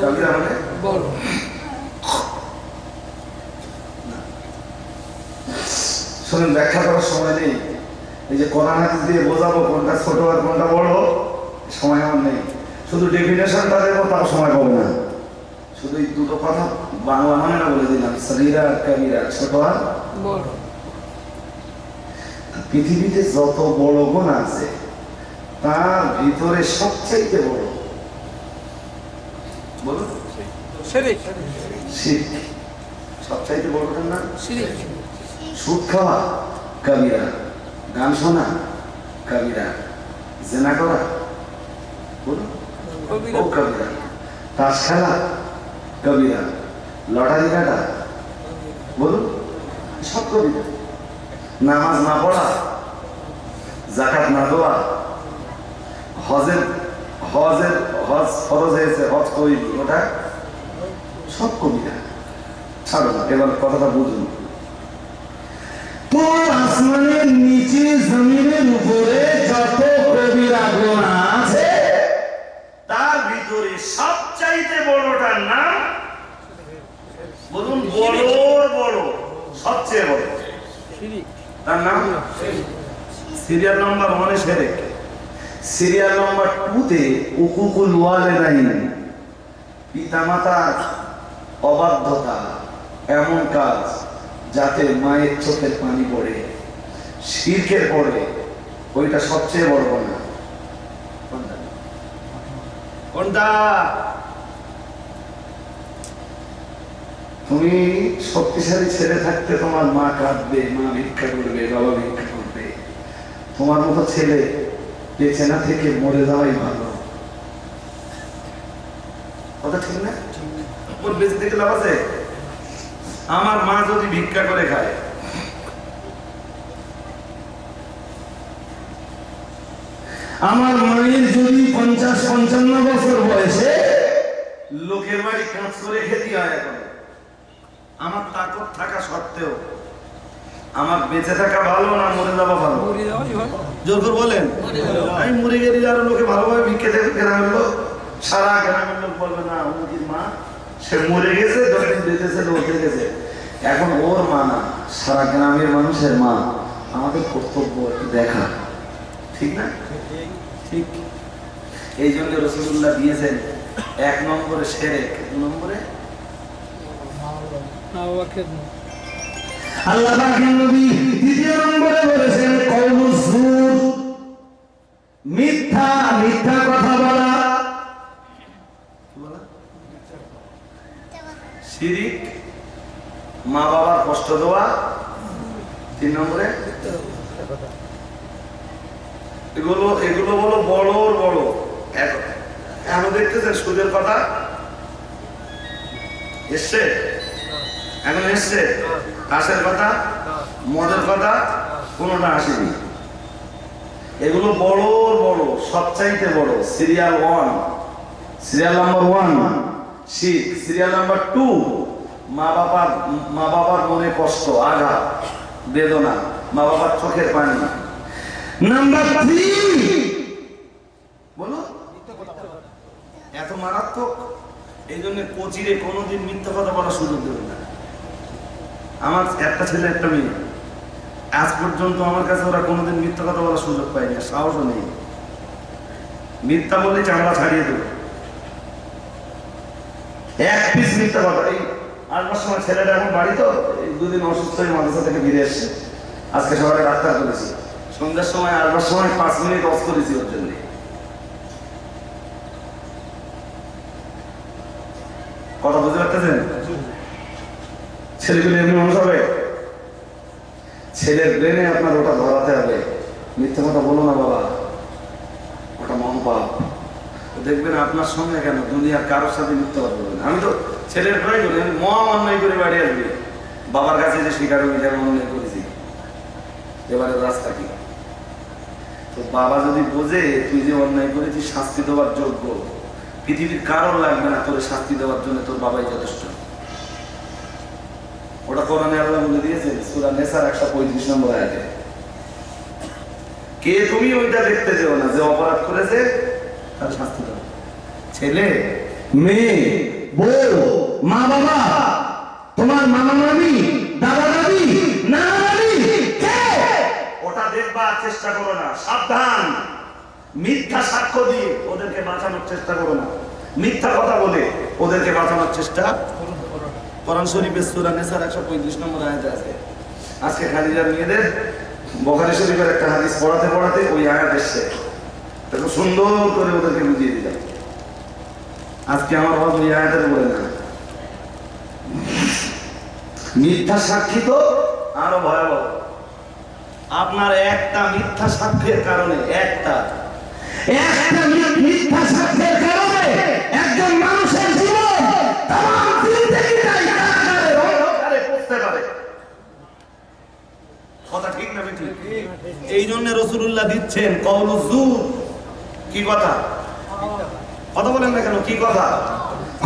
কবিরা মানে বড়। শুনুন, ব্যাখ্যা করার সময় নেই, এই যে কোরআন হাদিস দিয়ে বোঝাবো কোনটা ছোট আর কোনটা বড়, সময় আমার নেই। শুধু ডেফিনেশনটা দেবো, তার সময় পাবো না। শুধু এই দুটো কথা বাংলা মানে না বলে দিলাম, সগীরা আর কবিরা, ছোট আর বড়। পৃথিবীতে যত বড় গুনাহ আছে তার ভিতরে সবচেয়ে বড় বলুন শিরক। শিরক সবচেয়ে বড়টার নাম শিরক। সুদ খাওয়া কবিরা, গান শোনা কবিরা, জিনা করা বলুন ও কবিরা, তাস খেলা কবিরা, লটারি কাটা বলুন সব কবিরা, নামাজ না পড়া, যাকাত না দেওয়া, হজ ফরজ হয়েছে, হজ করিনি, ওটা সব কবিরা। ছাড়ো না, এবার কথাটা বুঝুন। তো আসমানের নিচে জমিনের উপরে যত কবিরা গুনাহ আছে, তার ভিতরে সবচাইতে বড়টার নাম বলুন, বড় বড় সবচেয়ে বড় তার নাম সিরিয়াল নাম্বার 1 এ শিরক, সিরিয়াল নাম্বার 2 তে উকুকুল ওয়ালিদাইন, পিতামাতার অবাধ্যতা, এমন কাজ যাতে মায়ের চোখের পানি পড়ে, শিরকের পড়ে, ওইটা সবচেয়ে বড় গুনাহ। কোনটা? তুমি শক্তিশালী ছেলে থাকতে তোমার মা কাঁদবে, মা ভিক্ষা করবে, বাবা ভিক্ষা করবে। তোমার মতো ছেলে বেঁচে না থেকে মরে যাওয়াই ভালো। কথা ঠিক না? ওর বেঁচে থেকে লাভ আছে? আমার মা যদি ভিক্ষা করে খায়, আমার মায়ের যদি 50-55 বছর বয়সে লোকের বাড়ি কাজ করে খেতে হয়, এখন আমার তাকত থাকা সত্ত্বেও আমার বেঁচে থাকা ভালো না মরে যাওয়া ভালো? জোর করে বলেন। আমি মরে গেলে আরো লোকে ভালোভাবে ভিক্ষে দেখে গ্রামের লোক, সারা গ্রামের লোক বলবে না উনি মা সে মরে গেছে, 10 দিন বেঁচেছে, লোক গেছে। এখন ওর মা না, সারা গ্রামের মানুষের মা। আমাদের কর্তব্য একটু দেখা, ঠিক না? ঠিক। এই জন্য রাসূলুল্লাহ দিয়েছেন 1 নম্বরে শিরক, 2 নম্বরে আল্লাহ পাকের নবী 3 নম্বরে বলেছেন কওলুজ জুর, মিথ্যা মিথ্যা কথা বলা। কি বলা? শিরক, মা বাবার কষ্ট দেওয়া। 3 নম্বরে এগুলো বলো বড় বড়। এখন দেখতেছেন সুদের কথা এসছে, এখন এসছে কাশের কথা, মদের কথা, কোনোটা আসেনি। এগুলো বড় বড়, সবচাইতে বড়। সিরিয়াল 1, সিরিয়াল নাম্বার 1 শিখ, সিরিয়াল নাম্বার 2 মা বাবার মনে কষ্ট, আঘাত, বেদনা, মা বাবার চোখের পানি। নাম্বার 3 বলো এত মারাত্মক। এই জন্য কোচিরে কোনোদিন মিথ্যা কথা বলার সুযোগ দেবে না। আমার একটা ছেলে একটা মেয়ে, আজ পর্যন্ত আমার কাছে ওরা কোনোদিন মিথ্যা কথা বলার সুযোগ পায়নি, সাহসও নেই। মিথ্যা বলে চামড়া ছাড়িয়ে দেবে, 1 পিস মিথ্যা কথা। এই 8 মাস সময় ছেলেটা এখন বাড়ি, তো 2 দিন অসুস্থ হয়ে মাদ্রাসা থেকে ফিরে এসছে। আজকে সকালে ডাক্তার করেছি, সন্ধ্যার সময় 8 মাস সময় 5 মিনিট অফ করেছি ওর জন্য। কথা বুঝতে পারতেছেন? ছেলেগুলো এমনি মানুষ হবে? ছেলের ব্রেনে আপনার ওটা ধরাতে হবে, মিথ্যা কথা বলো না বাবা, ওটা মহাপাপ। দেখবেন আপনার সঙ্গে কেন, দুনিয়ার কারোর সাথে মিথ্যা কথা বলবেন। আমি তো ছেলের প্রায় বলি, আমি মহা অন্যায় করে বাড়ি আসবি, বাবার কাছে যে স্বীকার হয়ে যেমন অন্যায় করেছি, এবারে রাস্তা কি? তো বাবা যদি বোঝে তুই যে অন্যায় করেছিস শাস্তি দেওয়ার যোগ্য, পৃথিবীর কারণ লাগবে না তোর শাস্তি দেওয়ার জন্য, তোর বাবাই যথেষ্ট। ওটা কোরআনে আল্লাহ বলে দিয়েছেন সূরা নিসার 135 নম্বর আয়াতে। কে তুমি ওইটা দেখতে যেও না, যে অপরাধ করেছে তার শাস্তি দাও। ছেলে, মেয়ে, বউ, মা বাবা, তোমার মামা মামি, দাদা দাদি, নানা নানি, কে ওটা দেখবার চেষ্টা করো না। সাবধান, মিথ্যা সাক্ষ্য দিয়ে ওদেরকে বাঁচানোর চেষ্টা করো না, মিথ্যা কথা বলে ওদেরকে বাঁচানোর চেষ্টা। কোরআন শরীফের সূরা নিসার 135 নম্বর আয়াতে আছে। আজকে খাদিজার মেয়েদের বুখারী শরীফের একটা হাদিস পড়াতে পড়াতে ওই আয়াত এসেছে, একটু সুন্দর করে ওদেরকে বুঝিয়ে দিলাম। আজকে আমার বাবা ওই আয়াতের বলে না, মিথ্যা সাক্ষী তো আরো ভয়াবহ। আপনার একটা মিথ্যা সাক্ষ্যের কারণে, একটা মিথ্যা সাক্ষ্যের কারণে একজন মানুষের জীবন তামাম জিন্দেগিটাই কারাগারে অন্ধকারে পড়তে পারে। কথা ঠিক না ঠিক? এই জন্য রাসূলুল্লাহ দিচ্ছেন কওলুজ জুর। কি কথা? কথা বলেন না কেন? কি কথা?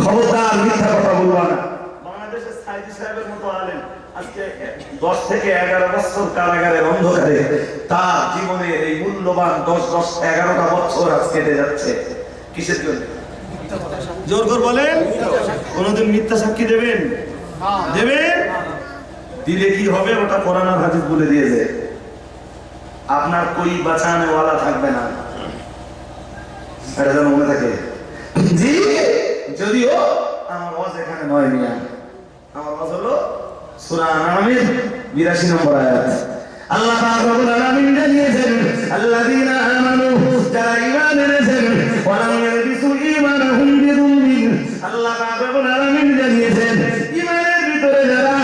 খবরদার মিথ্যা কথা বলবা না। বাংলাদেশের সাইদি সাহেবের মতো আলেম আজকে 10 থেকে 11 বছর কারাগারের অন্ধকারে তার জীবনের এই মূল্যবান 10-11টা বছর আজ কেটে যাচ্ছে। কিসের জন্য? জোর করে বলেন, কোনদিন মিথ্যা সাক্ষী দেবেন? দেবেন? দিলে কি হবে ওটা কোরআন আর হাদিস বলে দিয়েছে। আপনার কই বাঁচানে ওয়ালা থাকবে না, এটা যেন মনে থাকে। জি, যদিও আমার ওয়াজ এখানে নয় মিয়া, আমার ওয়াজ হলো সূরা আনআমের 82 নম্বর আয়াত। আল্লাহ পাক রব্বুল আলামিন জানিয়েছেন, আল্লাযীনা আমানু, যারা ঈমান এনেছেন, ওয়া লাম ইয়ালবিসু ঈমানাহুম বিযুলমিন। আল্লাহ পাক রব্বুল আলামিন জানিয়েছেন, ঈমানের ভিতরে যারা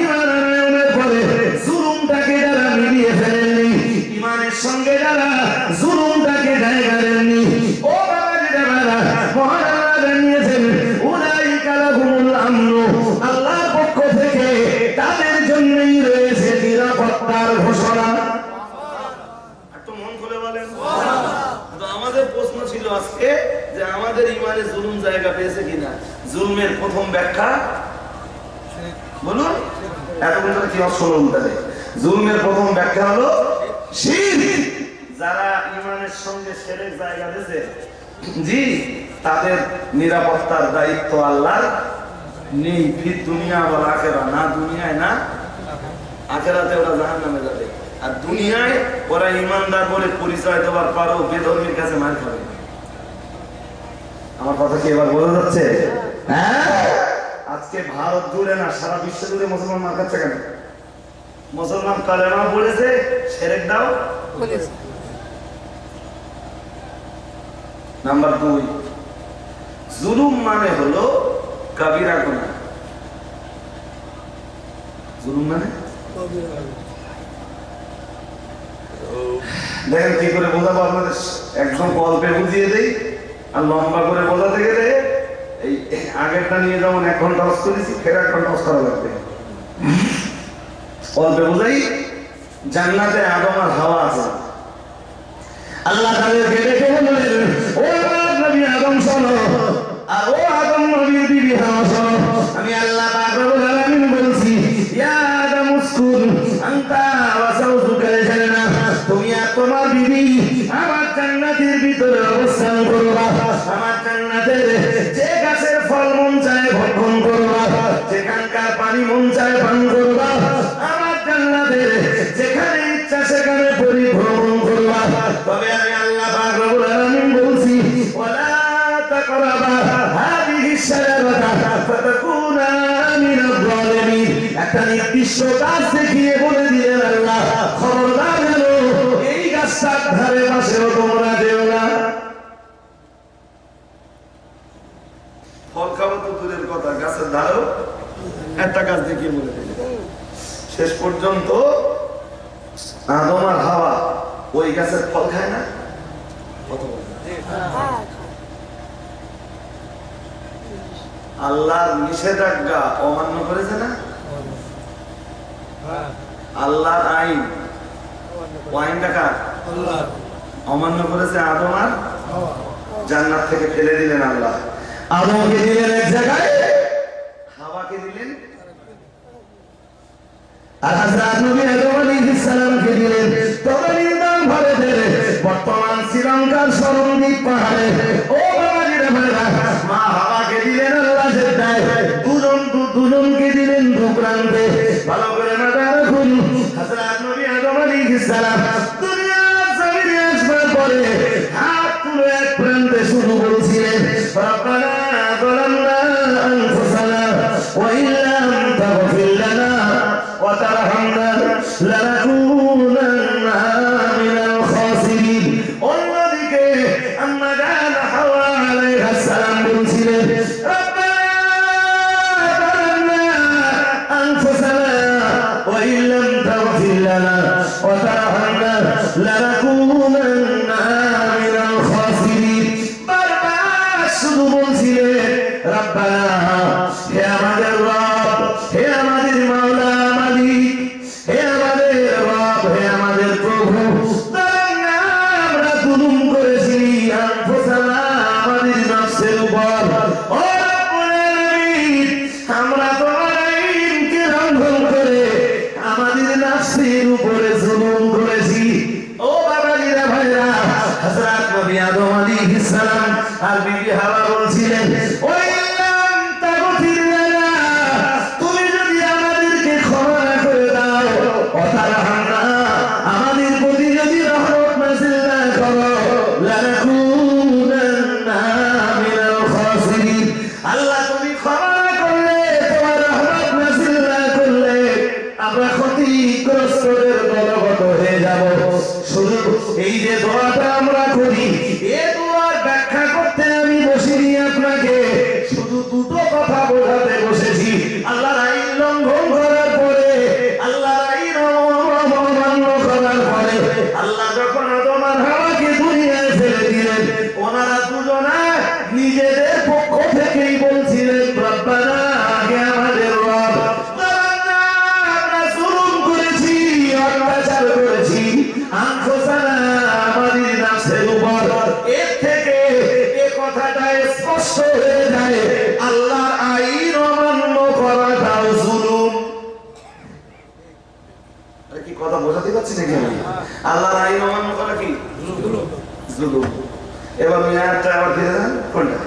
ঈমান আনয়নের পরে জুলুমটাকে যারা মিলিয়ে ফেলেননি, ঈমানের সঙ্গে যারা জুলুমটাকে জায়গা দেননি, ও বাবাজিরা বাবা, মহান আল্লাহ জানিয়েছেন, উলাইকা লাহুমুল আমনু, আল্লাহর পক্ষ থেকে তাদের জন্যই রয়েছে নিরাপত্তার ঘোষণা। একটু মন খুলে বলেন। তো আমাদের প্রশ্ন ছিল আজকে যে আমাদের ইমানে জুলুম জায়গা পেয়েছে কিনা। জুলমের প্রথম ব্যাখ্যা বলুন, এতক্ষণ ধরে কি শুনুন। তাহলে জুলমের প্রথম ব্যাখ্যা হলো শিরক। যারা ইমানের সঙ্গে শিরক জায়গা দিয়েছে, জি, তাদের নিরাপত্তার দায়িত্ব আল্লাহর নেই। ফির দুনিয়া বা আখেরা, না দুনিয়ায় না আখেরাতে ওরা জাহান্নামে যাবে। আর দুনিয়ায় ওরা ইমানদার বলে পরিচয় দেওয়ার পরও বেধর্মীর কাছে মার খাবে। আমার কথা কি এবার বোঝা যাচ্ছে? হ্যাঁ, আজকে ভারত জুড়ে না সারা বিশ্ব জুড়ে মুসলমান মার খাচ্ছে কেন? মুসলমান কালেমা পড়েছে, শিরক দাও বলেছে। নাম্বার 2, জুলুম মানে হলো কাবিরা গুনাহ। জুলুম মানে দেখেন কি করে বোঝাবো আপনাদের, একদম অল্পে বুঝিয়ে দেই আর লম্বা করে বোঝাতে গেলে এই আগেরটা নিয়ে যেমন 1 ঘন্টা অস করেছি, ফের 1 ঘন্টা অস করা লাগবে। অল্পে বোঝাই, জান্নাতে আদম আর হাওয়া আছে। আল্লাহ তাদেরকে ডেকে বললেন, ও নবী আদম শোনো, আর ও আদম নবীর বিবি হাওয়া শোনো, আমি আল্লাহ পাক রব্বুল আলামিন বলছি, ইয়া আদম উসকুন আনতা ওয়া যাওজুকাল জান্নাহ, তুমি আর তোমার বিবি আমার জান্নাতের ভিতরে অবস্থান করবা। আমার জান্নাতের যে গাছের ফল মন চায় ভক্ষণ করবা, যেখানকার পানি মন চায় পান করবা, আমার জান্নাতের যেখানে ইচ্ছা সেখানে পরিভ্রমণ করবা। তবে আমি আল্লাহ পাক রব্বুল আলামিন বলছি, ওয়ালা তাকরাবা হাদিহি শাজারাতা ফাতাকুনা মিনাল যালিমিন। একটা নির্দিষ্ট গাছ দেখিয়ে বলে দিলেন আল্লাহ, খবরদার যেন এই গাছটার ধারে পাশেও তোমরা যেও না। ফল খাওয়া তো দূরের কথা, গাছের ধারেও একটা গাছ দেখিয়ে বলে দিলেন। শেষ পর্যন্ত আদম আর হাওয়া ওই গাছের ফল খায় না। আল্লাহর নিষেধাজ্ঞা অমান্য করেছে না, আল্লাহর আইন, আইনটা কার? অমান্য করেছে আদম আর জান্নাত থেকে ফেলে দিলেন আল্লাহ। আদমকে দিলেন এক জায়গায়, হাওয়াকে দিলেন, আর হযরত নবী আদম আলাইহিস সালামকে দিলেন তদানীন্তন ভারতের বর্তমান শ্রীলঙ্কার সরণদ্বীপ পাহাড়ে। ও বাবাজিরা ভাইরা, মা হাওয়াকে দিলেন আল্লাহ জেদ্দায়, দুজনকে দিলেন দুপ্রান্তে। ভালো করে মাথা রাখুন, হযরত নবী আদম আলাইহিস সালাম দুনিয়ার জমিনে আসবার পরে হাত তুলে এক প্রান্তে শুরু করেছিলেন, রব্বানা যালামনা আনফুসানা ওয়া ইল্লাম তাগফির লানা ওয়া তারহামনা লানাকুনান্না মিনাল খাসিরিন। অন্যদিকে আম্মা জান হাওয়া আলাইহিস সালাম বলছিলেন, রব্বানা যালামনা আনফুসানা ওয়া ইল্লাম তাগফির লানা ওয়া তারহামনা লানাকুনান্না মিনাল খাসিরিন। বারবার শুধু বলছিলেন, রব্বানা, হে আমাদের রব, হে আমাদের মাওলা মালিক, হে আমাদের রব, হে আমাদের প্রভু, আমরা জুলুম করেছি আনফুসানা, আমাদের নফসের উপর। ও রব্বুল আলামিন, আমরা তোমার আইনকে লঙ্ঘন করে আমাদের নফসের উপরে জুলুম করেছি। ও বাবাজিরা ভাইরা, হযরত নবী আদম আলাইহিস সালাম আর বিবি হাওয়া বলছিলেন, ও ইল্লাম তাগফির লানা, তুমি যদি আমাদেরকে ক্ষমা না করে দাও, ওয়া তারহামনা, আমাদের প্রতি যদি স্পষ্ট হয়ে যায় আল্লাহর আইন অমান্য করাটাও জুলুম। আরে কি কথা বোঝাতে পারছি নাকি আমি? আল্লাহর আইন অমান্য করা কি জুলুম। এবার আমি আয়াতটা আবার দিয়ে দেন কোনটা?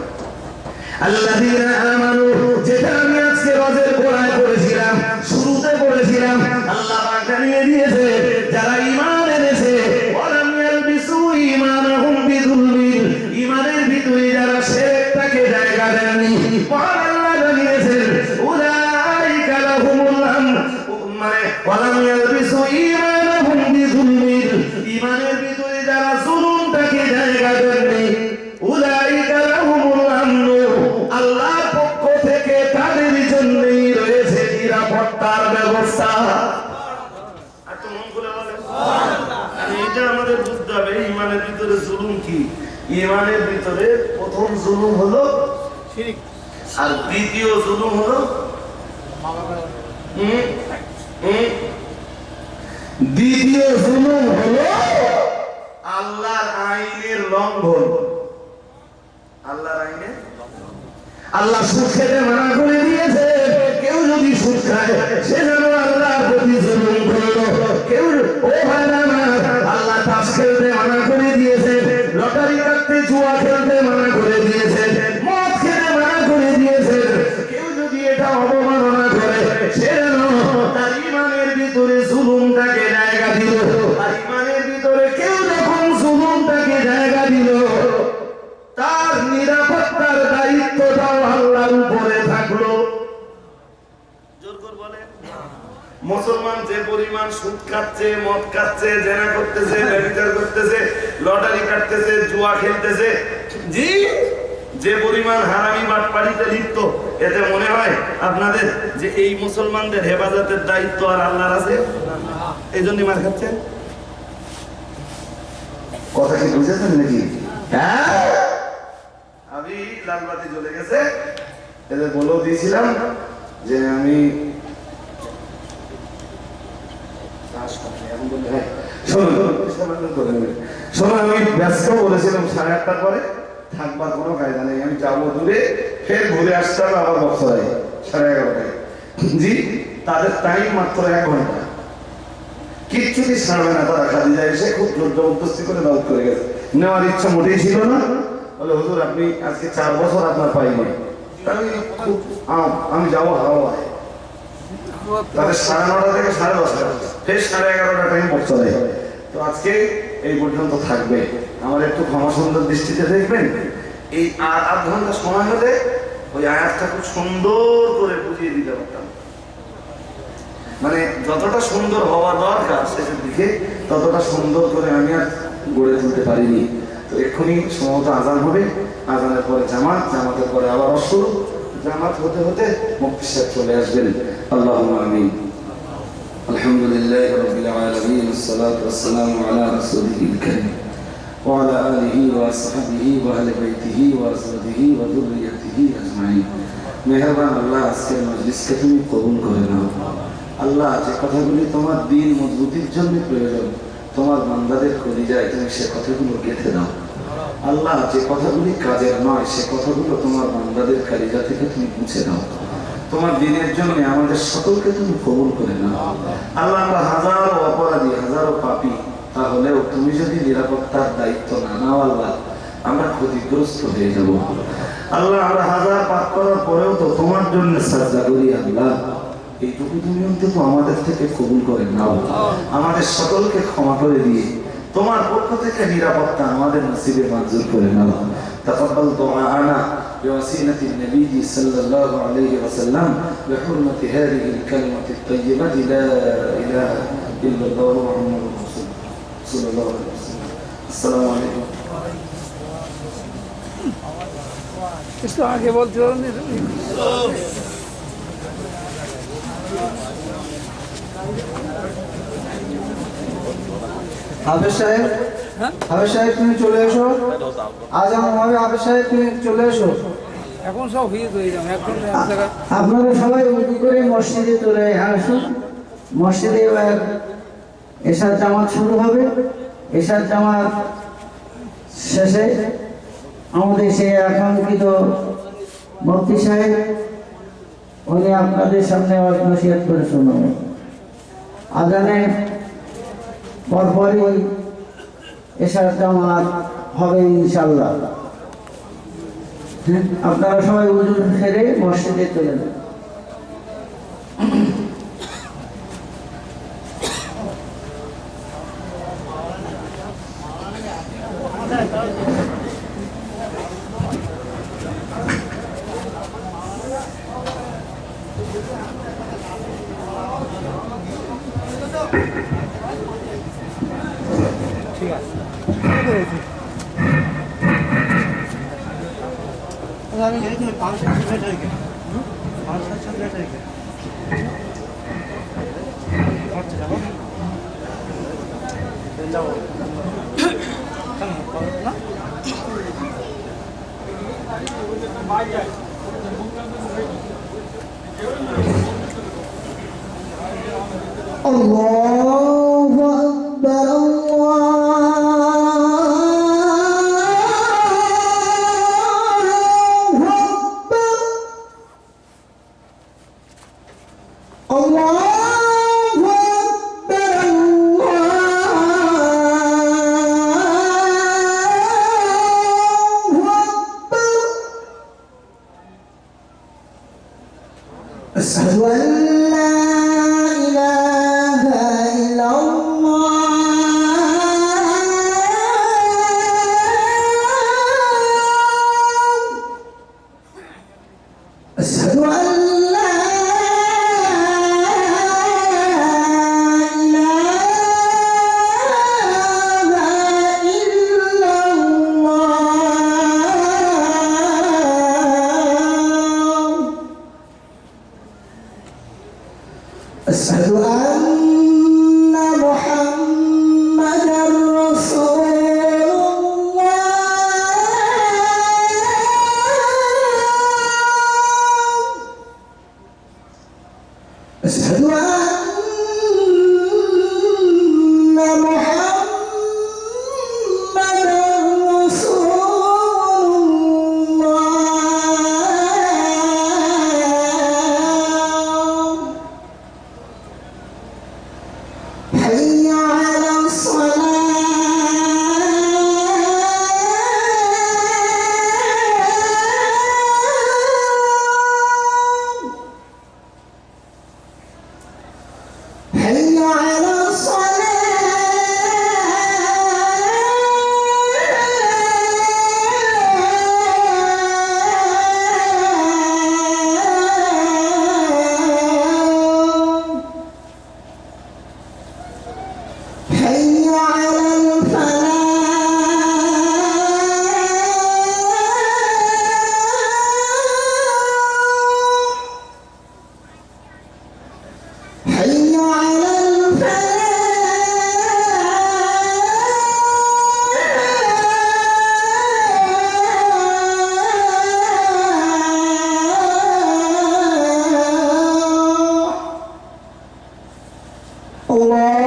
আল্লাযীনা আমানু, যেটা আমি আজকে রজের গোড়ায় পড়েছিলাম, শুরুতে পড়েছিলাম, আল্লাহ পাক জানিয়ে দিয়েছে যারা ঈমান এনেছে ওয়ালাম ইয়ালবিসু ঈমানাহুম বিযুলমিন, ঈমানের ভিতরে যারা শিরকটাকে জায়গা দেননি, মহান আল্লাহ জানিয়েছেন উলাইকা লাহুমুল আমন, মানে ওয়ালাম ইয়ালবিসু ঈমানাহুম বিযুলমিন, ঈমানের ভিতরে যারা জুলুমটাকে জায়গা দেননি, উলাইকা লাহুমুল আমন, আল্লাহর পক্ষ থেকে তাদের জন্যই রয়েছে নিরাপত্তার ব্যবস্থা। আর তো মন খুলে বলেন, আর এটা আমাদের বুঝতে হবে ঈমানের ভিতরে জুলুম কি। ঈমানের ভিতরে প্রথম জুলুম হলো শিরক, আর দ্বিতীয় জুলুম হলো দ্বিতীয় জুলুম হলো আল্লাহর আইনের লঙ্ঘন। আল্লাহর আইনে আল্লাহ সুদ খেতে মানা করে দিয়েছে, কেউ যদি সুদ খায় সে যেন আল্লাহর প্রতি জুলুম করলো। কেউ ও ভাইরা আমার, আল্লাহ তাস খেলতে মানা করে দিয়েছে, লটারি কাটতে জুয়া খেলতে মানা করে দিয়েছে, মদ খেতে মানা করে দিয়েছে। কেউ যদি এটা অবমাননা করে সে যেন তার ঈমানের ভিতরে জুলুমটাকে জায়গা দিল। আর ঈমানের ভিতরে কেউ যখন জুলুমটাকে জায়গা দিল, তার নিরাপত্তার দায়িত্বটাও আল্লাহর উপরে থাকলো। জোর করে বলে, মুসলমান যে পরিমাণ সুদ খাচ্ছে, মদ খাচ্ছে, জেনা করতেছে, ব্যভিচার করতেছে, লটারি কাটতেছে, জুয়া খেলতেছে, জি যে পরিমাণ হারামি বাটপাড়িতে লিপ্ত, এতে মনে হয় আপনাদের যে এই মুসলমানদের হেফাজতের দায়িত্ব আর আল্লাহর আছে? এই জন্যই মার খাচ্ছেন। কথা কি বুঝেছেন নাকি? হ্যাঁ, আমি লালবাতি জ্বলে গেছে, এদের বলেও দিয়েছিলাম যে আমি শোনো, আমি ব্যস্ত বলেছিলাম 8:30 পরে থাকবার কোনো কায়দা নেই, আমি যাবো দূরে, ফের ঘুরে আসতে হবে আবার বক্সরায় 11:30টায়। জি, তাদের টাইম মাত্র 1 ঘন্টা, কিচ্ছুটি ছাড়বে না তারা। খাদিজা এসে খুব জোর জবরদস্তি করে দাওয়াত করে গেছে, নেওয়ার ইচ্ছা মোটেই ছিল না। বলে হুজুর আপনি আজকে 4 বছর আপনার পাইনি, আমি যাবো হাওয়ায়। তাদের 9:30 থেকে 10:30, ফের 11:30 টাইম বক্সরায়। তো আজকে এই পর্যন্ত থাকবে, আমার একটু ক্ষমা সুন্দর দৃষ্টিতে দেখবেন। এই আর 8 ঘন্টা সময় হলে ওই আয়াতটা খুব সুন্দর করে বুঝিয়ে দিতে পারতাম, মানে যতটা সুন্দর হওয়া দরকার শেষের দিকে ততটা সুন্দর করে আমি আর গড়ে তুলতে পারিনি। তো এক্ষুনি সম্ভবত আজান হবে, আজানের পরে জামাত, জামাতের পরে আবার অসুর, জামাত হতে হতে মুফতি সাহেব চলে আসবেন। আল্লাহুম্মা আমিন। আলহামদুলিল্লাহি রাব্বিল আলামিন, আসসালাতু ওয়াসসালামু আলা রাসূলিল কারীম ওয়া আলা আলিহি ওয়া আসহাবিহি ওয়া আহলি বাইতিহি ওয়া আজওয়াজিহি ওয়া যুররিয়াতিহি আজমাইন। মেহেরবান আল্লাহ, আজকের মজলিসকে তুমি কবুল করে নাও। আল্লাহ, যে কথাগুলি তোমার দ্বীন মজবুতির জন্য প্রয়োজন, তোমার বান্দাদের কলিজায় তুমি সে কথাগুলো গেঁথে দাও। আল্লাহ, যে কথাগুলি কাজের নয় সে কথাগুলো তোমার বান্দাদের কলিজা থেকে তুমি মুছে দাও। তোমার দ্বীনের জন্য আমাদের সকলকে তুমি কবুল করে নাও। আল্লাহ, আমরা হাজারো অপরাধী, হাজারো পাপী, তাহলেও তুমি যদি নিরাপত্তার দায়িত্ব না নাও আল্লাহ, আমরা ক্ষতিগ্রস্ত হয়ে যাব। আল্লাহ, আমরা হাজার পাপ করার পরেও তো তোমার জন্য সাজদা করি। আল্লাহ, এইটুকু তুমি অন্তত আমাদের থেকে কবুল করে নাও। আমাদের সকলকে ক্ষমা করে দিয়ে তোমার পক্ষ থেকে নিরাপত্তা আমাদের নসিবে মঞ্জুর করে নাও। তাকাব্বাল দুআআনা বিওয়াসিলাতি নবী সাল্লাল্লাহু আলাইহি ওয়াসাল্লাম বিহুরমাতি হাযিহিল কালিমাতি তাইয়্যিবাতি লা ইলাহা ইল্লাল্লাহু মুহাম্মাদুর রাসূলুল্লাহ সাল্লাল্লাহু আলাইহি ওয়াসাল্লাম। আসসালামু আলাইকুম। इसको आगे बोल जो হাফেজ সাহেব, হাফেজ সাহেব তুমি চলে এসো। আজ আমার হবে হাফেজ সাহেব তুমি চলে এসো। এখন সব হয়ে যাবে, এখন এক জায়গায় আপনারা সবাই উঠি করে মসজিদে চলে আসুন। মসজিদে এবার এশার জামাত শুরু হবে। এশার জামাত শেষে আমাদের সেই আকাঙ্ক্ষিত মুফতি সাহেব উনি আপনাদের সামনে ওয়াজ নসিহত করে শোনাবেন। আজানের পরপরই এশার জামাত হবে ইনশাআল্লাহ। আপনারা সবাই উজু সেরে মসজিদে চলে যান। ঠিক আছে Allahu Akbar, Allahu Akbar, Allahu Akbar. Asyhadu an la ilaha illallah. Asyhadu an la ilaha illallah. Asyhadu anna Muhammadar Rasulullah. Asyhadu anna Muhammadar Rasulullah. حي على الصلاة حي على الصلاة حي على الفلاح حي على الفلاح Allahu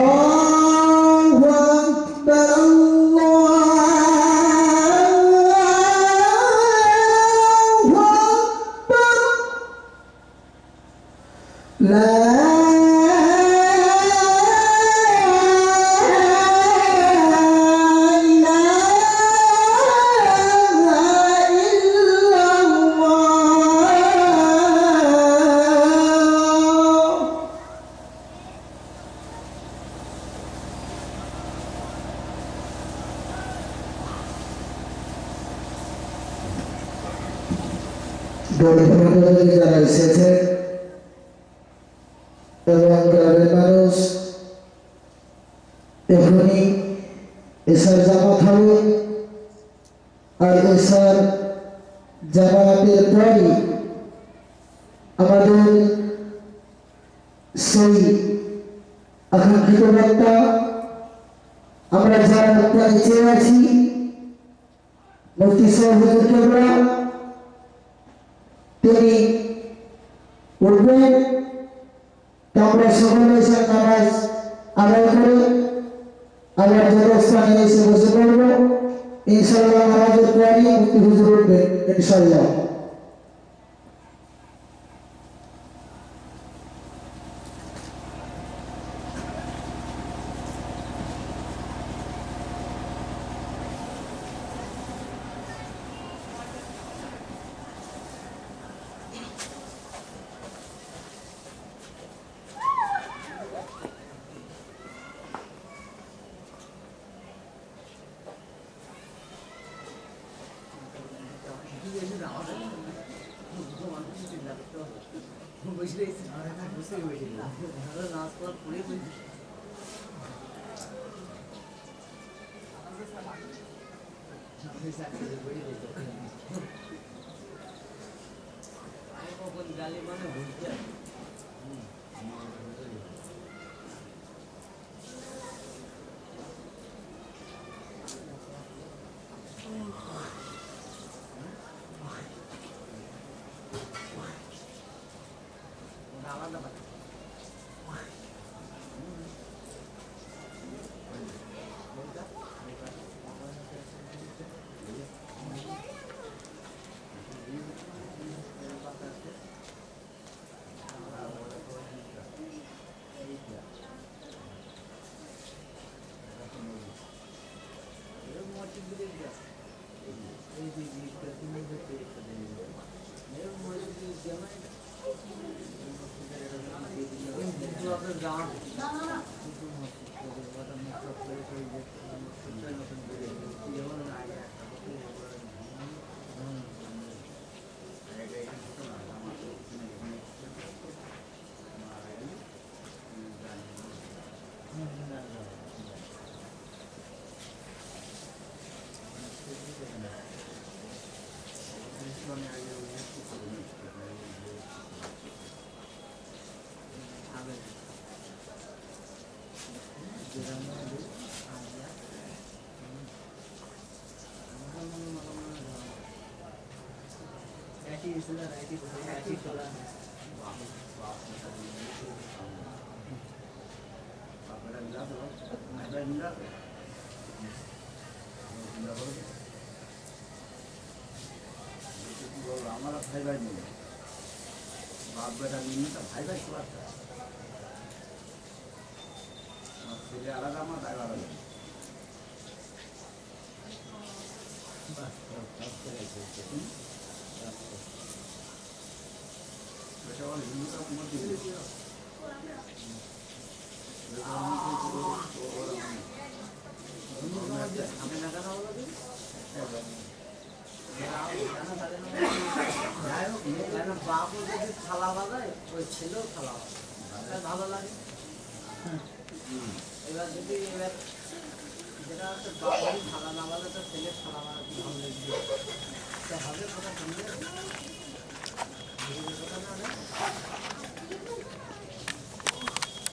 Akbar, Allahu Akbar. La ilaha illallah. দলবদ্ধভাবে যারা এসেছে এবং গ্রামের মানুষ এখনই এসার জামাত হবে আর এসার জামাতের পরই আমাদের সেই আকাঙ্ক্ষিত বক্তা আমরা যারা বক্তাকে চেয়ে আছি মুফতি সাহেব হুজুর কেবলা তিনি উঠবেন। আমরা সকলে এসে নামাজ আদায় করে আমরা জনস্থানে এসে বসে পড়বো ইনশাআল্লাহ। নামাজের পরই মুফতি হুজুর উঠবেন ইনশাআল্লাহ। গালি মানে বুঝতে আলাদা আমার ভাই ভাই মিলে বাপ বেটা মিলে ভাই ভাই সবার ছেলে আলাদা আমার ভাই আলাদা আমি না কেন বলো যাই হোক বাবু যদি থালা বাজায় ওই ছেলেও থালা বাজায় ভালো লাগে এবার যদি এবার যেটা হচ্ছে বাবু থালা না বাজায় তো ছেলে থালা বাজাতে ভালো লাগবে হবে কথা শুনবে কথা না